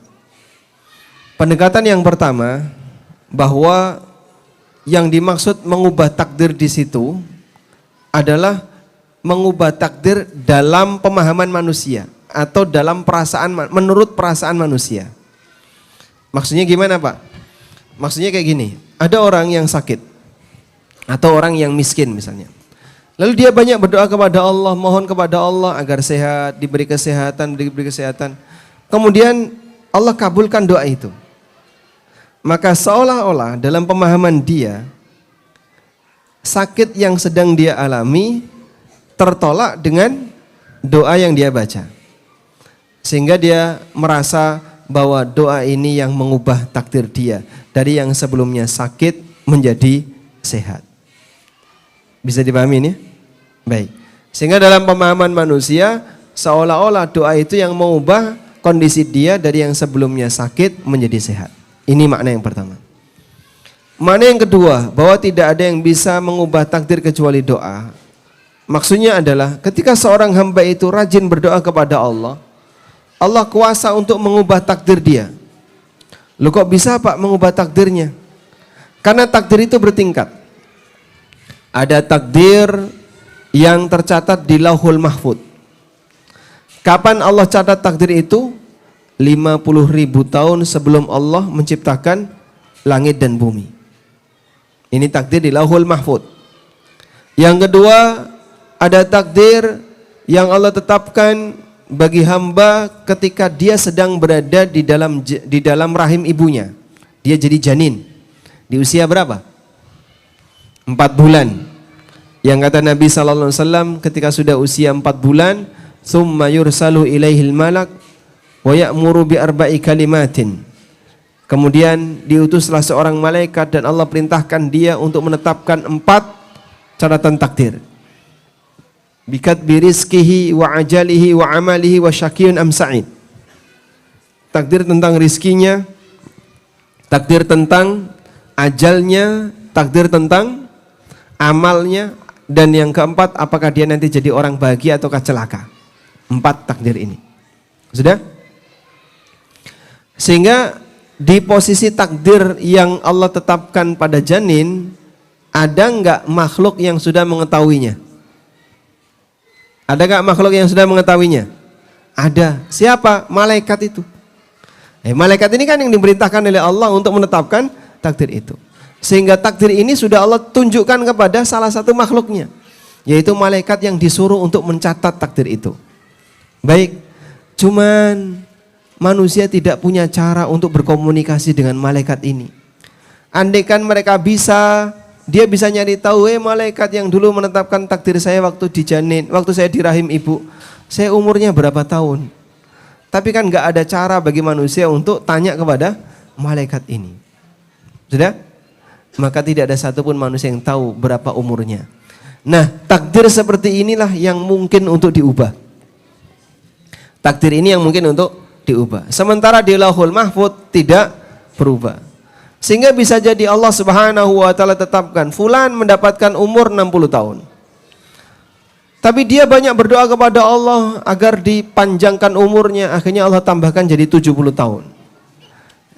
Pendekatan yang pertama, bahwa yang dimaksud mengubah takdir di situ adalah mengubah takdir dalam pemahaman manusia atau dalam perasaan, menurut perasaan manusia. Maksudnya gimana, Pak? Maksudnya kayak gini, ada orang yang sakit atau orang yang miskin misalnya. Lalu dia banyak berdoa kepada Allah, mohon kepada Allah agar sehat, diberi kesehatan, diberi kesehatan. Kemudian Allah kabulkan doa itu. Maka seolah-olah dalam pemahaman dia, sakit yang sedang dia alami tertolak dengan doa yang dia baca. Sehingga dia merasa bahwa doa ini yang mengubah takdir dia dari yang sebelumnya sakit menjadi sehat. Bisa dipahami ini? Baik. Sehingga dalam pemahaman manusia seolah-olah doa itu yang mengubah kondisi dia dari yang sebelumnya sakit menjadi sehat. Ini makna yang pertama. Makna yang kedua, bahwa tidak ada yang bisa mengubah takdir kecuali doa. Maksudnya adalah ketika seorang hamba itu rajin berdoa kepada Allah, Allah kuasa untuk mengubah takdir dia. Loh kok bisa, Pak, mengubah takdirnya? Karena takdir itu bertingkat. Ada takdir yang tercatat di Lauhul Mahfud. Kapan Allah catat takdir itu? 50.000 tahun sebelum Allah menciptakan langit dan bumi. Ini takdir di Lauhul Mahfud. Yang kedua, ada takdir yang Allah tetapkan bagi hamba ketika dia sedang berada di dalam rahim ibunya. Dia jadi janin. Di usia berapa? 4 bulan. Yang kata Nabi SAW, ketika sudah usia 4 bulan, "Tsumma yursalu ilaihil malak wa ya'muru bi arba'i kalimatin." Kemudian diutuslah seorang malaikat dan Allah perintahkan dia untuk menetapkan 4 catatan takdir. Bikat birizkihi wa ajalihi wa amalihi wa syakiyun am sa'id. Takdir tentang rizkinya, takdir tentang ajalnya, takdir tentang amalnya, dan yang keempat apakah dia nanti jadi orang bahagia ataukah celaka. 4 takdir ini. Sudah? Sehingga di posisi takdir yang Allah tetapkan pada janin, ada enggak makhluk yang sudah mengetahuinya? Ada enggak makhluk yang sudah mengetahuinya? Ada. Siapa? Malaikat itu. Malaikat ini kan yang diperintahkan oleh Allah untuk menetapkan takdir itu. Sehingga takdir ini sudah Allah tunjukkan kepada salah satu makhluknya, yaitu malaikat yang disuruh untuk mencatat takdir itu. Baik, cuman manusia tidak punya cara untuk berkomunikasi dengan malaikat ini. Andaikan mereka bisa, dia bisa nyari tahu, malaikat yang dulu menetapkan takdir saya waktu di janin, waktu saya di rahim ibu, saya umurnya berapa tahun. Tapi kan nggak ada cara bagi manusia untuk tanya kepada malaikat ini. Sudah? Maka tidak ada satupun manusia yang tahu berapa umurnya. Nah, takdir seperti inilah yang mungkin untuk diubah. Takdir ini yang mungkin untuk diubah. Sementara di Lauhul Mahfud tidak berubah. Sehingga bisa jadi Allah Subhanahu wa taala tetapkan fulan mendapatkan umur 60 tahun. Tapi dia banyak berdoa kepada Allah agar dipanjangkan umurnya, akhirnya Allah tambahkan jadi 70 tahun.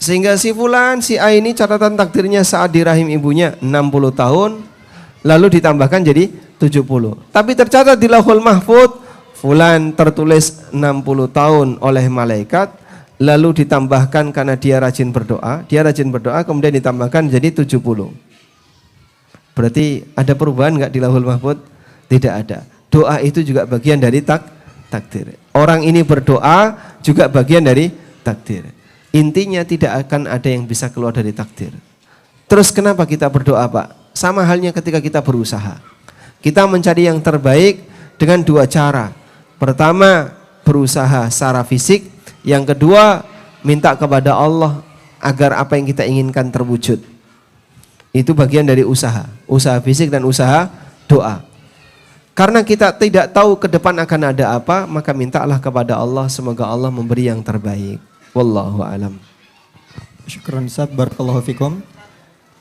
Sehingga si fulan, si A ini catatan takdirnya saat di rahim ibunya 60 tahun, lalu ditambahkan jadi 70. Tapi tercatat di Lauhul Mahfud, fulan tertulis 60 tahun oleh malaikat, lalu ditambahkan karena dia rajin berdoa, kemudian ditambahkan jadi 70. Berarti ada perubahan enggak di Lauhul Mahfud? Tidak ada. Doa itu juga bagian dari takdir. Orang ini berdoa juga bagian dari takdir. Intinya tidak akan ada yang bisa keluar dari takdir. Terus kenapa kita berdoa, Pak? Sama halnya ketika kita berusaha. Kita mencari yang terbaik dengan 2 cara. Pertama, berusaha secara fisik. Yang kedua, minta kepada Allah agar apa yang kita inginkan terwujud. Itu bagian dari usaha. Usaha fisik dan usaha doa. Karena kita tidak tahu ke depan akan ada apa, maka mintalah kepada Allah, semoga Allah memberi yang terbaik. Wallahu alam. Syukran Ustaz, barakallahu fikum.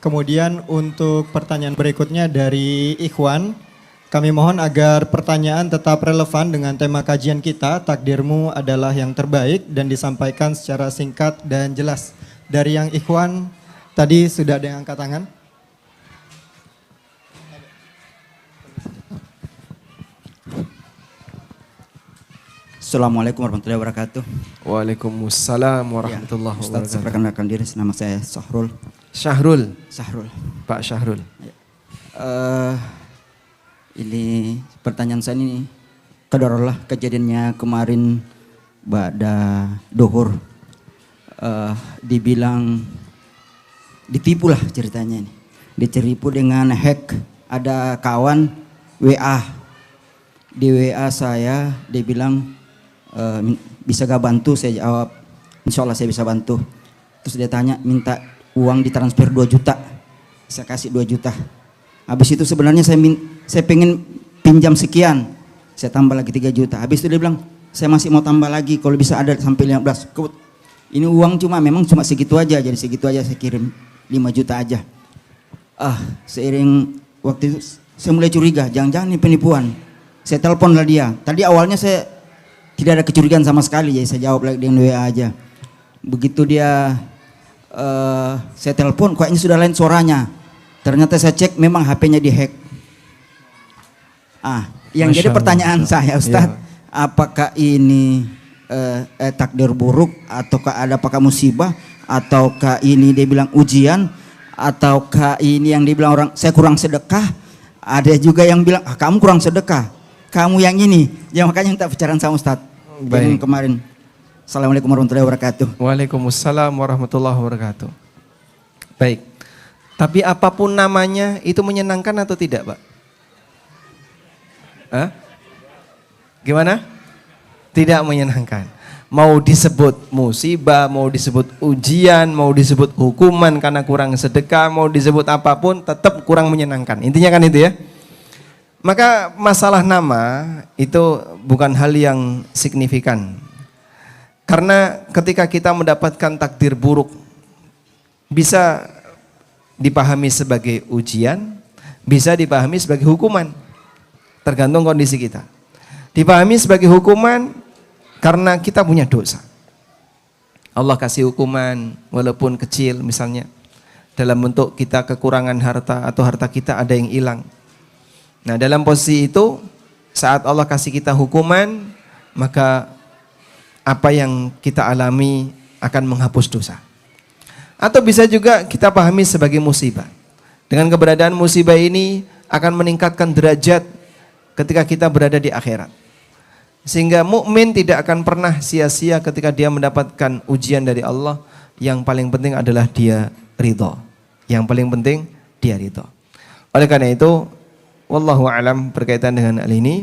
Kemudian untuk pertanyaan berikutnya dari Ikhwan, kami mohon agar pertanyaan tetap relevan dengan tema kajian kita, takdirmu adalah yang terbaik, dan disampaikan secara singkat dan jelas. Dari yang Ikhwan, tadi sudah ada yang angkat tangan. Assalamualaikum warahmatullahi wabarakatuh. Waalaikumsalam warahmatullahi Ustaz, wabarakatuh. saya perkenalkan diri, nama saya Sahrul. Syahrul, Pak Syahrul. Ini pertanyaan saya ini, qadarullah kejadiannya kemarin pada duhur. Dibilang ditipu lah ceritanya ini. Ditipu dengan hack, ada kawan WA. Di WA saya, dia bilang, bisa gak bantu? Saya jawab, insya Allah saya bisa bantu. Terus dia tanya, minta uang ditransfer 2 juta. Saya kasih 2 juta. Habis itu sebenarnya saya pengen pinjam sekian. Saya tambah lagi 3 juta. Habis itu dia bilang, saya masih mau tambah lagi kalau bisa ada sampai 15. Ini uang memang cuma segitu aja. Jadi segitu aja saya kirim 5 juta aja. Seiring waktu itu saya mulai curiga, jangan-jangan ini penipuan. Saya telepon lah dia. Tadi awalnya saya tidak ada kecurigaan sama sekali, jadi saya jawab lagi dengan WA aja. Begitu dia saya telepon, kayaknya sudah lain suaranya. Ternyata saya cek memang HP-nya dihack. Yang jadi pertanyaan saya, Ustadz, apakah ini takdir buruk, ataukah apakah musibah, ataukah ini dia bilang ujian, ataukah ini yang dibilang orang saya kurang sedekah? Ada juga yang bilang kamu kurang sedekah, kamu yang ini. Ya makanya minta bicaraan sama Ustadz. Baik. Kemarin. Assalamualaikum warahmatullahi wabarakatuh. Waalaikumsalam warahmatullahi wabarakatuh. Baik. Tapi apapun namanya itu menyenangkan atau tidak, Pak? Gimana? Tidak menyenangkan. Mau disebut musibah, mau disebut ujian, mau disebut hukuman karena kurang sedekah, mau disebut apapun tetap kurang menyenangkan. Intinya kan itu ya. Maka masalah nama itu bukan hal yang signifikan. Karena ketika kita mendapatkan takdir buruk, bisa dipahami sebagai ujian, bisa dipahami sebagai hukuman. Tergantung kondisi kita. Dipahami sebagai hukuman karena kita punya dosa. Allah kasih hukuman walaupun kecil misalnya, dalam bentuk kita kekurangan harta atau harta kita ada yang hilang. Nah, dalam posisi itu saat Allah kasih kita hukuman, maka apa yang kita alami akan menghapus dosa. Atau bisa juga kita pahami sebagai musibah. Dengan keberadaan musibah ini akan meningkatkan derajat ketika kita berada di akhirat. Sehingga mukmin tidak akan pernah sia-sia ketika dia mendapatkan ujian dari Allah. Yang paling penting adalah dia ridho. Yang paling penting dia ridho. Oleh karena itu, wallahu alam berkaitan dengan hal ini,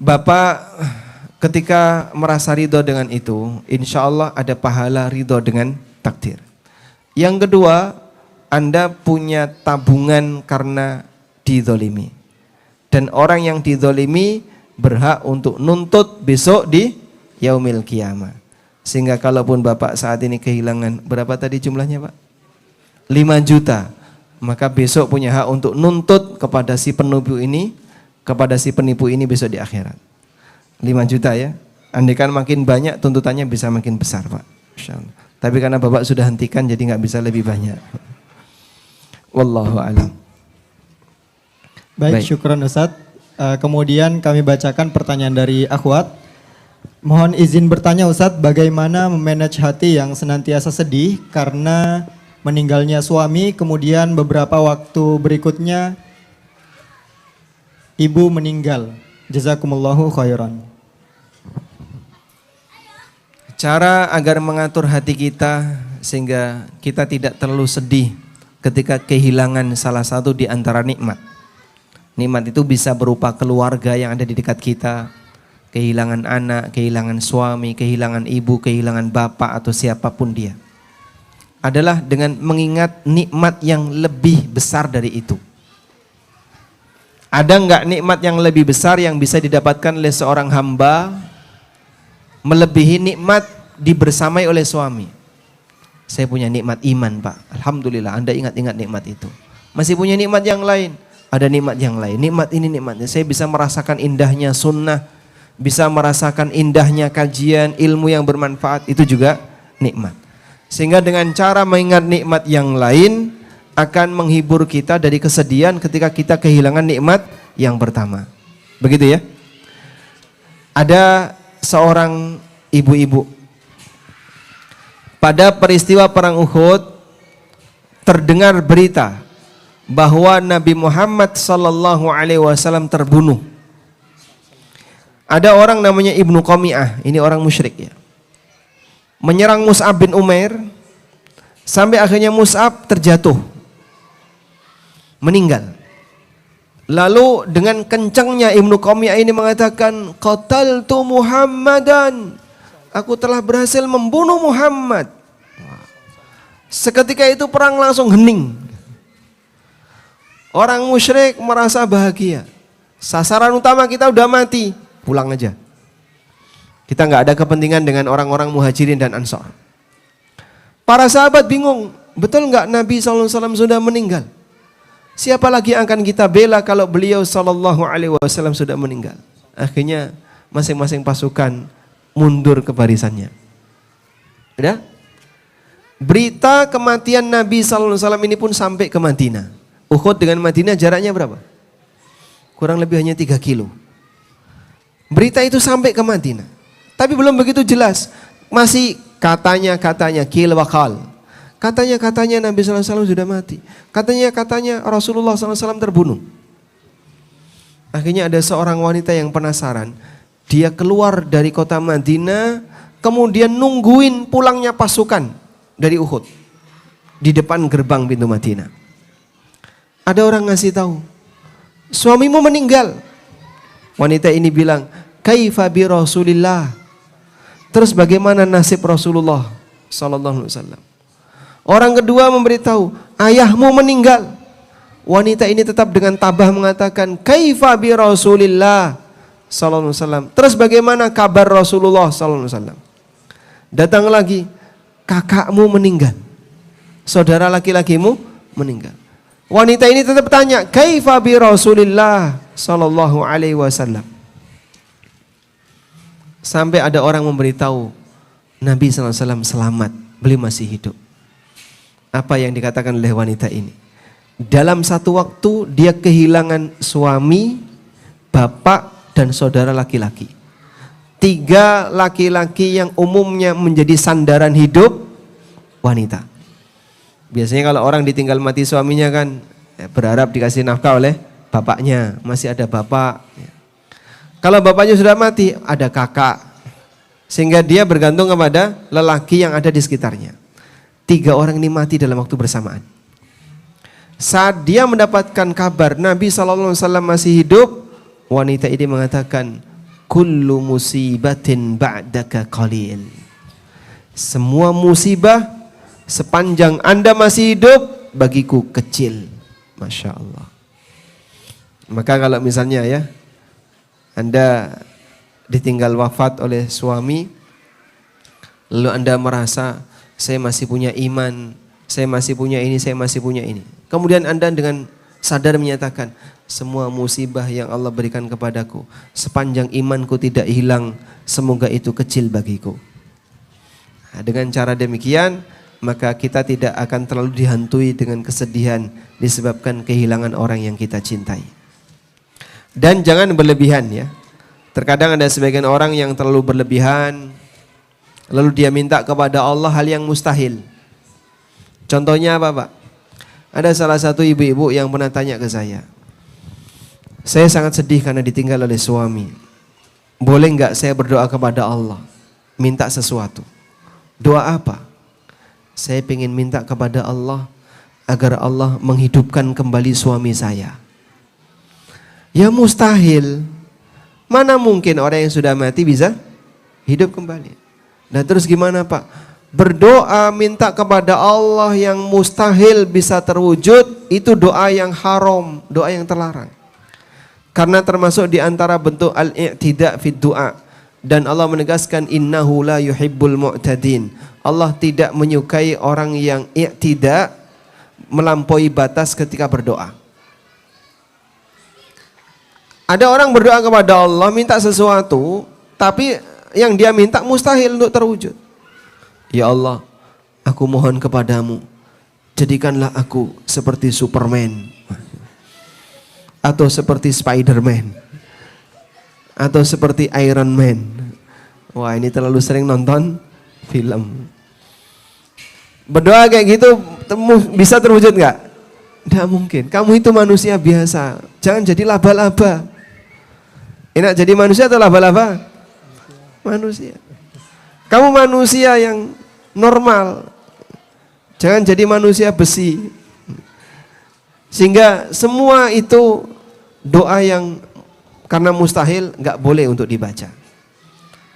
Bapak ketika merasa ridho dengan itu, insya Allah ada pahala ridho dengan takdir. Yang kedua, Anda punya tabungan karena dizolimi. Dan orang yang dizolimi berhak untuk nuntut besok di yaumil qiyamah. Sehingga kalaupun Bapak saat ini kehilangan, berapa tadi jumlahnya Pak? 5 juta. Maka besok punya hak untuk nuntut kepada si penipu ini, besok di akhirat. 5 juta ya. Andaikan makin banyak tuntutannya bisa makin besar Pak. Insyaallah. Tapi karena Bapak sudah hentikan jadi nggak bisa lebih banyak. Wallahu a'lam. Baik, syukran Ustadz. Kemudian kami bacakan pertanyaan dari akhwat. Mohon izin bertanya Ustadz, bagaimana memanage hati yang senantiasa sedih karena meninggalnya suami, kemudian beberapa waktu berikutnya ibu meninggal. Jazakumullahu khairan. Cara agar mengatur hati kita sehingga kita tidak terlalu sedih ketika kehilangan salah satu di antara nikmat. Nikmat itu bisa berupa keluarga yang ada di dekat kita, kehilangan anak, kehilangan suami, kehilangan ibu, kehilangan bapak atau siapapun dia. Adalah dengan mengingat nikmat yang lebih besar dari itu. Ada enggak nikmat yang lebih besar yang bisa didapatkan oleh seorang hamba melebihi nikmat dibersamai oleh suami? Saya punya nikmat iman, Pak. Alhamdulillah, Anda ingat-ingat nikmat itu. Masih punya nikmat yang lain? Ada nikmat yang lain. Nikmat ini nikmatnya. Saya bisa merasakan indahnya sunnah, bisa merasakan indahnya kajian, ilmu yang bermanfaat, itu juga nikmat. Sehingga dengan cara mengingat nikmat yang lain akan menghibur kita dari kesedihan ketika kita kehilangan nikmat yang pertama. Begitu ya. Ada seorang ibu-ibu pada peristiwa perang Uhud terdengar berita bahwa Nabi Muhammad sallallahu alaihi wasallam terbunuh. Ada orang namanya Ibnu Qami'ah, ini orang musyrik ya. Menyerang Mus'ab bin Umair sampai akhirnya Mus'ab terjatuh, meninggal. Lalu dengan kencangnya Ibnu Qami'ah ini mengatakan, qataltu Muhammadan, aku telah berhasil membunuh Muhammad. Seketika itu perang langsung hening. Orang musyrik merasa bahagia. Sasaran utama kita udah mati, pulang aja. Kita nggak ada kepentingan dengan orang-orang muhajirin dan ansor. Para sahabat bingung, betul nggak Nabi SAW sudah meninggal? Siapa lagi yang akan kita bela kalau beliau sallallahu alaihi wasallam sudah meninggal? Akhirnya masing-masing pasukan mundur ke barisannya. Udah? Berita kematian Nabi sallallahu alaihi wasallam ini pun sampai ke Madinah. Uhud dengan Madinah jaraknya berapa? Kurang lebih hanya 3 kilo. Berita itu sampai ke Madinah. Tapi belum begitu jelas. Masih katanya kil wakal. Katanya Nabi SAW sudah mati. Katanya Rasulullah SAW terbunuh. Akhirnya ada seorang wanita yang penasaran. Dia keluar dari kota Madinah, kemudian nungguin pulangnya pasukan dari Uhud di depan gerbang pintu Madinah. Ada orang ngasih tahu, suamimu meninggal. Wanita ini bilang, kaifa bi Rasulillah. Terus bagaimana nasib Rasulullah sallallahu alaihi wasallam? Orang kedua memberitahu, ayahmu meninggal. Wanita ini tetap dengan tabah mengatakan, kaifa bi Rasulillah sallallahu alaihi wasallam. Terus bagaimana kabar Rasulullah sallallahu alaihi wasallam? Datang lagi, kakakmu meninggal. Saudara laki-lakimu meninggal. Wanita ini tetap tanya, kaifa bi Rasulillah sallallahu alaihi wasallam. Sampai ada orang memberitahu, Nabi sallallahu alaihi wasallam selamat, beliau masih hidup. Apa yang dikatakan oleh wanita ini? Dalam satu waktu dia kehilangan suami, bapak, dan saudara laki-laki. 3 laki-laki yang umumnya menjadi sandaran hidup wanita. Biasanya kalau orang ditinggal mati suaminya kan berharap dikasih nafkah oleh bapaknya, masih ada bapak. Kalau bapaknya sudah mati, ada kakak. Sehingga dia bergantung kepada lelaki yang ada di sekitarnya. 3 orang ini mati dalam waktu bersamaan. Saat dia mendapatkan kabar Nabi SAW masih hidup, wanita ini mengatakan, kullu musibatin ba'daka qalil. Semua musibah sepanjang Anda masih hidup bagiku kecil. Masya Allah. Maka kalau misalnya ya, Anda ditinggal wafat oleh suami, lalu Anda merasa saya masih punya iman, saya masih punya ini, saya masih punya ini. Kemudian Anda dengan sadar menyatakan, semua musibah yang Allah berikan kepadaku, sepanjang imanku tidak hilang, semoga itu kecil bagiku. Nah, dengan cara demikian, maka kita tidak akan terlalu dihantui dengan kesedihan disebabkan kehilangan orang yang kita cintai. Dan jangan berlebihan ya. Terkadang ada sebagian orang yang terlalu berlebihan, lalu dia minta kepada Allah hal yang mustahil. Contohnya apa, Pak? Ada salah satu ibu-ibu yang pernah tanya ke saya sangat sedih karena ditinggal oleh suami. Boleh nggak saya berdoa kepada Allah, minta sesuatu? Doa apa? Saya ingin minta kepada Allah agar Allah menghidupkan kembali suami saya. Ya mustahil. Mana mungkin orang yang sudah mati bisa hidup kembali? Nah terus gimana, Pak? Berdoa minta kepada Allah yang mustahil bisa terwujud, itu doa yang haram, doa yang terlarang. Karena termasuk di antara bentuk al-i'tida' fid du'a. Dan Allah menegaskan innahu la yuhibbul mu'tadin. Allah tidak menyukai orang yang i'tida', melampaui batas ketika berdoa. Ada orang berdoa kepada Allah minta sesuatu, tapi yang dia minta mustahil untuk terwujud. Ya Allah, aku mohon kepadamu, jadikanlah aku seperti Superman, atau seperti Spiderman, atau seperti Iron Man. Wah, ini terlalu sering nonton film. Berdoa kayak gitu bisa terwujud nggak? Nggak mungkin. Kamu itu manusia biasa. Jangan jadi laba-laba. Enak jadi manusia atau laba-laba? Manusia. Kamu manusia yang normal. Jangan jadi manusia besi. Sehingga semua itu doa yang karena mustahil nggak boleh untuk dibaca.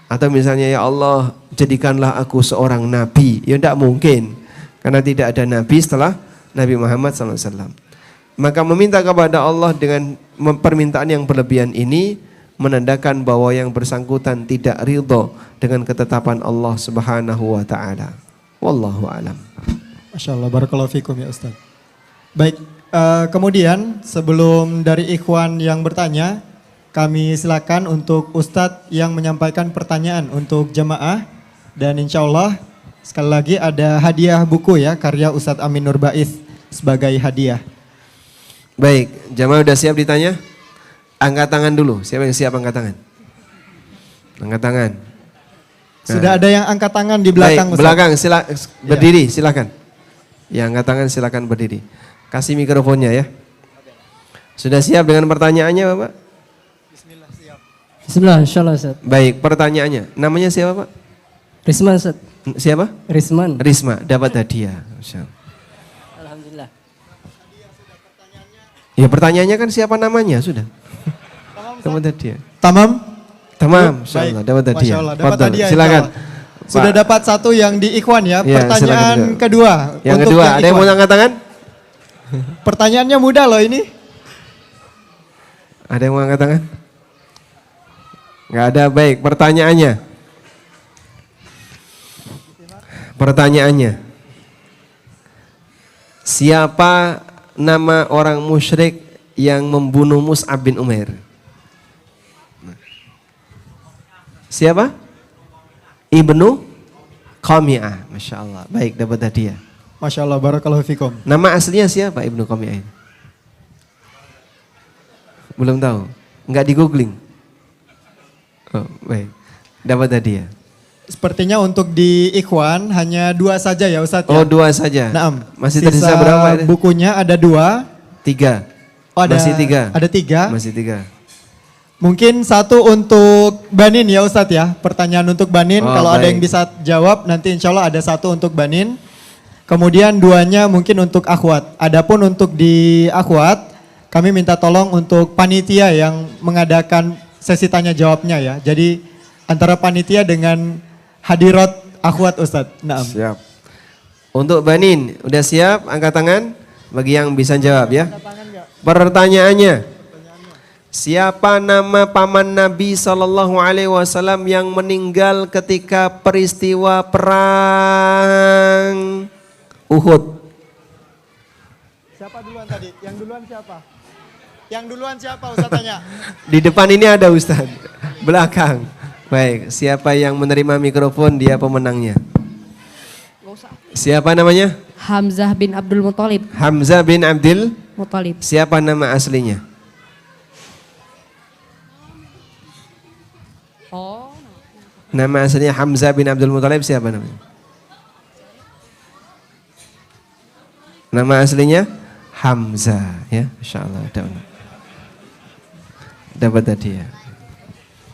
Atau misalnya ya Allah jadikanlah aku seorang nabi. Ya tidak mungkin. Karena tidak ada nabi setelah Nabi Muhammad SAW. Maka meminta kepada Allah dengan permintaan yang berlebihan ini menandakan bahwa yang bersangkutan tidak ridho dengan ketetapan Allah Subhanahu wa taala. Wallahu alam. Masya Allah, barakallahu fikum ya Ustaz. Baik, kemudian sebelum dari ikhwan yang bertanya, kami silakan untuk Ustadz yang menyampaikan pertanyaan untuk jamaah. Dan insya Allah sekali lagi ada hadiah buku ya, karya Ustadz Amin Nur Baiz sebagai hadiah. Baik, jamaah udah siap ditanya? Angkat tangan dulu, siapa yang siap angkat tangan? Angkat tangan. Sudah ada yang angkat tangan di belakang. Baik, belakang, berdiri silakan. Yang angkat tangan silakan berdiri. Kasih mikrofonnya ya. Sudah siap dengan pertanyaannya Bapak? Bismillah, insyaallah Ustaz. Baik, pertanyaannya. Namanya siapa Pak? Risman Ustaz. Siapa? Risman. Risma, dapat hadiah. Masya Allah. Alhamdulillah. Ya pertanyaannya kan siapa namanya sudah. Dapat hadiah. Tamam? Tamam, insyaallah dapat hadiah. Masya Allah, dapat Fadhal, hadiah. silakan. Sudah dapat satu yang di ikhwan ya. Ya, Pertanyaan silakan. kedua. Yang untuk kedua, yang ada yang mau ikhwan. angkat tangan? Pertanyaannya mudah loh ini. Ada yang mau angkat tangan? Enggak ada, baik. Pertanyaannya. Pertanyaannya. Siapa nama orang musyrik yang membunuh Mus'ab bin Umair? Siapa? Ibnu Qami'ah. Masya Allah. Baik, dapat hadiah. Masya Allah, barakallahu fikum. Nama aslinya siapa Ibnu Qami'ah ini? Belum tahu? Enggak di googling? Oh, baik. Dapat hadiah. Sepertinya untuk di ikhwan hanya dua saja ya Ustadz. Oh, ya? dua saja. Naam. Masih Sisa tersisa berapa? Bukunya ada 2. 3. Oh, Masih 3. Ada 3. Masih 3. Mungkin satu untuk Banin ya Ustadz ya. Pertanyaan untuk Banin. Oh, kalau ada baik. yang bisa jawab nanti insya Allah ada satu untuk Banin. Kemudian 2-nya mungkin untuk akhwat. Adapun untuk di akhwat, kami minta tolong untuk panitia yang mengadakan sesi tanya jawabnya ya. Jadi antara panitia dengan hadirat akhwat Ustadz. Naam. Siap. Untuk Banin, udah siap? Angkat tangan bagi yang bisa jawab ya. Pertanyaannya. Siapa nama paman Nabi SAW yang meninggal ketika peristiwa perang Uhud? Siapa duluan tadi? Yang duluan siapa? Yang duluan siapa Ustadz tanya? Di depan ini ada Ustadz, belakang. Baik, siapa yang menerima mikrofon dia pemenangnya. Siapa namanya? Hamzah bin Abdul Muthalib. Hamzah bin Abdul Muthalib. Siapa nama aslinya? Oh. Nama aslinya Hamzah bin Abdul Muthalib siapa namanya? Nama aslinya Hamzah ya, Masya Allah. Dapat hadiah.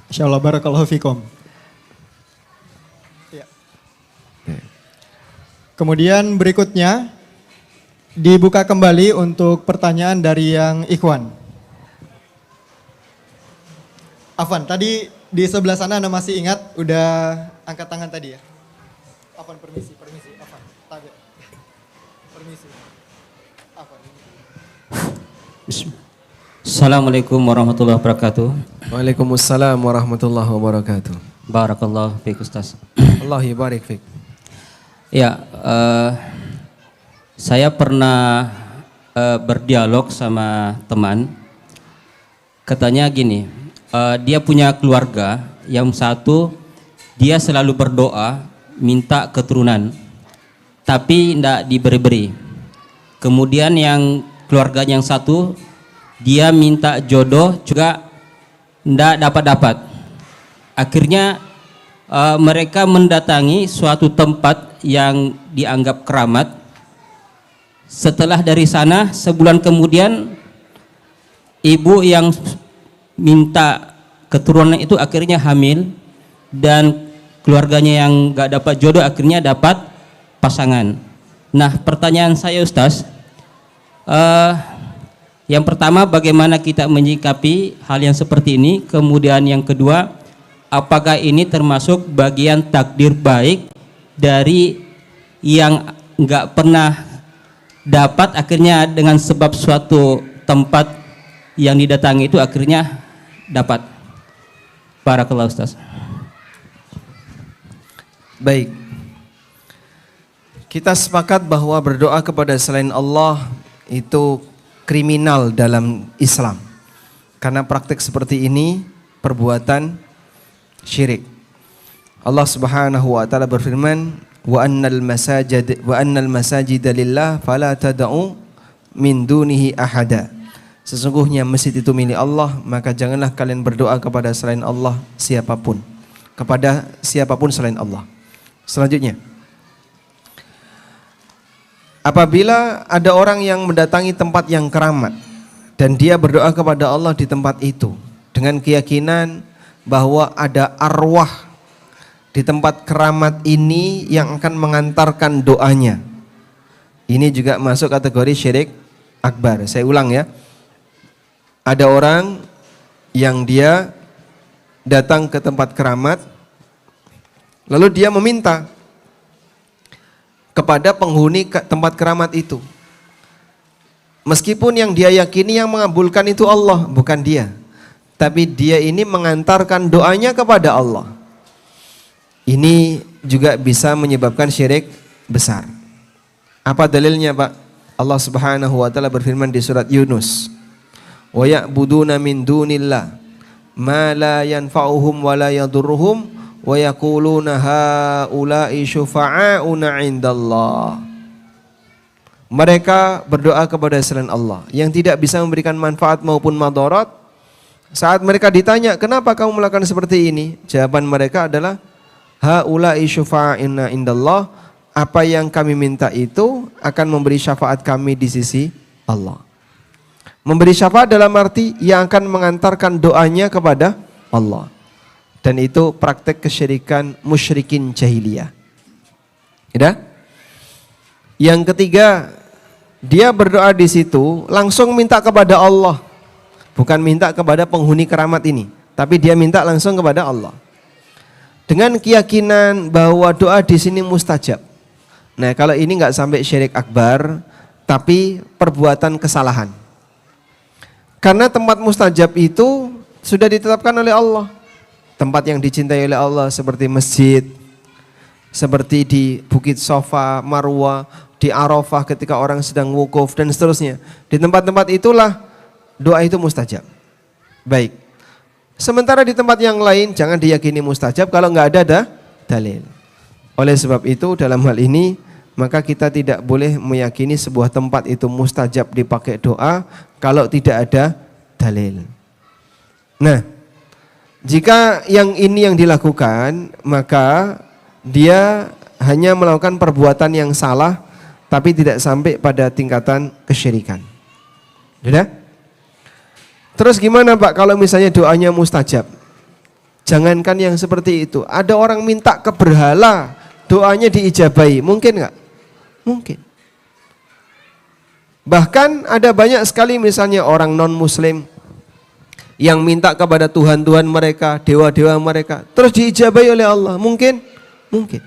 Insya Allah barakallahu fikum. Ya. Kemudian berikutnya dibuka kembali untuk pertanyaan dari yang ikhwan. Afwan, tadi di sebelah sana Anda masih ingat udah angkat tangan tadi ya? Afwan, permisi, Afwan. Tabe. Permisi. Afwan. Assalamualaikum warahmatullahi wabarakatuh. Waalaikumsalam warahmatullahi wabarakatuh. Barakallah fiik Ustaz. Allah yabarik fik. Ya, saya pernah berdialog sama teman. Katanya gini, dia punya keluarga yang satu dia selalu berdoa minta keturunan, tapi tidak diberi-beri. Kemudian yang keluarganya yang satu dia minta jodoh juga tidak dapat-dapat. Akhirnya mereka mendatangi suatu tempat yang dianggap keramat. Setelah dari sana sebulan kemudian ibu yang minta keturunan itu akhirnya hamil dan keluarganya yang gak dapat jodoh akhirnya dapat pasangan. Nah, pertanyaan saya Ustaz, yang pertama bagaimana kita menyikapi hal yang seperti ini? Kemudian yang kedua, apakah ini termasuk bagian takdir baik dari yang nggak pernah dapat akhirnya dengan sebab suatu tempat yang didatangi itu akhirnya dapat? Barakallahu Ustaz. Baik. Kita sepakat bahwa berdoa kepada selain Allah itu kriminal dalam Islam. Karena praktik seperti ini perbuatan syirik. Allah Subhanahu wa taala berfirman, "Wa annal masajida lillah fala tad'u min dunihi ahada." Sesungguhnya masjid itu milik Allah, maka janganlah kalian berdoa kepada selain Allah siapapun. Kepada siapapun selain Allah. Selanjutnya, apabila ada orang yang mendatangi tempat yang keramat dan dia berdoa kepada Allah di tempat itu dengan keyakinan bahwa ada arwah di tempat keramat ini yang akan mengantarkan doanya, ini juga masuk kategori syirik akbar. Saya ulang ya, ada orang yang dia datang ke tempat keramat lalu dia meminta kepada penghuni tempat keramat itu. Meskipun yang dia yakini yang mengabulkan itu Allah, bukan dia. Tapi dia ini mengantarkan doanya kepada Allah. Ini juga bisa menyebabkan syirik besar. Apa dalilnya, Pak? Allah Subhanahu wa taala berfirman di surat Yunus, "Wa ya'buduna min dunillah ma la yanfa'uhum wa la yadurruhum wa yaquluna haula'i syufa'auna 'indallah." Mereka berdoa kepada selain Allah yang tidak bisa memberikan manfaat maupun madarat. Saat mereka ditanya, "Kenapa kamu melakukan seperti ini?" Jawaban mereka adalah, "Haula'i syufa'auna 'indallah." Apa yang kami minta itu akan memberi syafaat kami di sisi Allah. Memberi syafaat dalam arti yang akan mengantarkan doanya kepada Allah. Dan itu praktek kesyirikan musyrikin jahiliyah. Ya? Yang ketiga, dia berdoa di situ langsung minta kepada Allah, bukan minta kepada penghuni keramat ini, tapi dia minta langsung kepada Allah. Dengan keyakinan bahwa doa di sini mustajab. Nah, kalau ini nggak sampai syirik akbar, tapi perbuatan kesalahan. Karena tempat mustajab itu sudah ditetapkan oleh Allah. Tempat yang dicintai oleh Allah seperti masjid, seperti di Bukit Sofa, Marwah, di Arafah ketika orang sedang wukuf dan seterusnya. Di tempat-tempat itulah doa itu mustajab. Baik. Sementara di tempat yang lain jangan diyakini mustajab kalau nggak ada dalil. Oleh sebab itu dalam hal ini maka kita tidak boleh meyakini sebuah tempat itu mustajab dipakai doa kalau tidak ada dalil. Nah, jika yang ini yang dilakukan, maka dia hanya melakukan perbuatan yang salah, tapi tidak sampai pada tingkatan kesyirikan. Sudah? Terus gimana Pak kalau misalnya doanya mustajab? Jangankan yang seperti itu, ada orang minta ke berhala, doanya diijabahi, mungkin nggak? Mungkin. Bahkan ada banyak sekali misalnya orang non-muslim yang minta kepada Tuhan-Tuhan mereka, dewa-dewa mereka, terus diijabahi oleh Allah. Mungkin? Mungkin.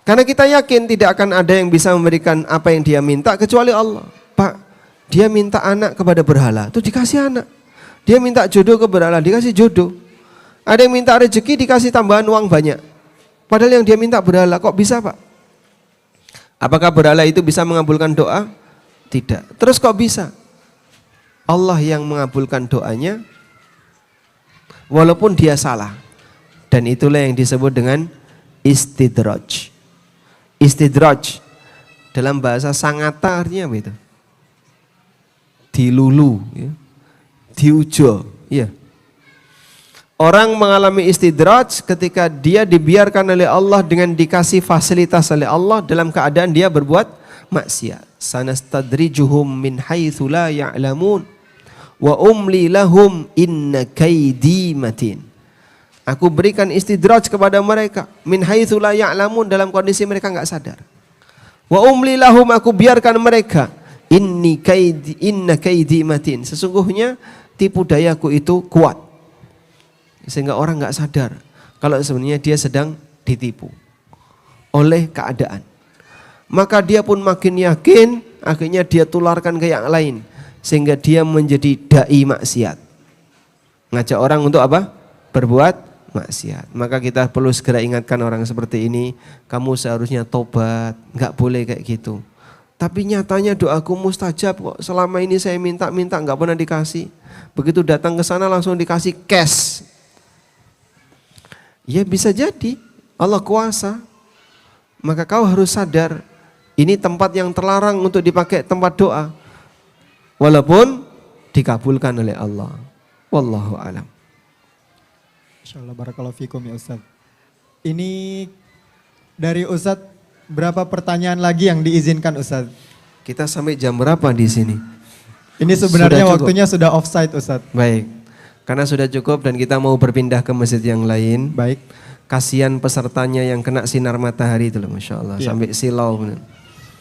Karena kita yakin tidak akan ada yang bisa memberikan apa yang dia minta kecuali Allah. Pak, Dia minta anak kepada berhala, itu dikasih anak. Dia minta jodoh ke berhala, dikasih jodoh. Ada yang minta rezeki, dikasih tambahan uang banyak. Padahal yang dia minta berhala, kok bisa Pak? Apakah berhala itu bisa mengabulkan doa? Tidak. Terus kok bisa? Allah yang mengabulkan doanya, walaupun dia salah. Dan itulah yang disebut dengan istidraj. Istidraj dalam bahasa Sangatta artinya apa itu? Dilulu, ya. Diujo, ya. Orang mengalami istidraj ketika dia dibiarkan oleh Allah dengan dikasih fasilitas oleh Allah dalam keadaan dia berbuat maksiat. Sanastadrijuhum min haitsu la ya'lamun wa umli lahum inna kaidi matin. Aku berikan istidraj kepada mereka min haitsu la ya'lamun, dalam kondisi mereka enggak sadar. Wa umli lahum, aku biarkan mereka inna kaidi matin. Sesungguhnya tipu dayaku itu kuat. Sehingga orang enggak sadar kalau sebenarnya dia sedang ditipu oleh keadaan. Maka dia pun makin yakin, akhirnya dia tularkan ke yang lain. Sehingga dia menjadi dai maksiat. Ngajak orang untuk apa? Berbuat maksiat. Maka kita perlu segera ingatkan orang seperti ini, kamu seharusnya tobat, enggak boleh kayak gitu. Tapi nyatanya doaku mustajab kok. Selama ini saya minta-minta enggak pernah dikasih. Begitu datang ke sana langsung dikasih cash. Ya bisa jadi, Allah kuasa. Maka kau harus sadar, ini tempat yang terlarang untuk dipakai tempat doa. Walaupun dikabulkan oleh Allah. Wallahu a'lam. Insyaallah, barakallahu fikum ya Ustaz. Ini dari Ustaz, berapa pertanyaan lagi yang diizinkan Ustaz? Kita sampai jam berapa di sini? Ini sebenarnya Sudah cukup. waktunya sudah offside Ustaz. Baik. Karena sudah cukup dan kita mau berpindah ke masjid yang lain. Baik. Kasihan pesertanya yang kena sinar matahari itu loh, Masya Allah. Iya. Sampai silau.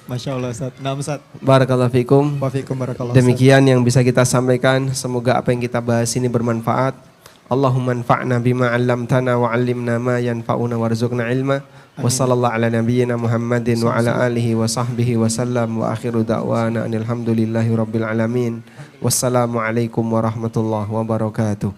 Masya Allah Ustaz. Nah Ustaz. Barakallahu fikum. Wafikum barakallahu Ustaz. Demikian yang bisa kita sampaikan. Semoga apa yang kita bahas ini bermanfaat. Allahumma anfa'na bima 'allamtana wa 'allimna ma yanfa'una warzuqna ilma. Wa sallallahu ala nabiyyina Muhammadin wa ala alihi wa sahbihi wa sallam wa akhiru da'wana alhamdulillahi rabbil alamin. Wassalamu alaikum warahmatullahi wabarakatuh.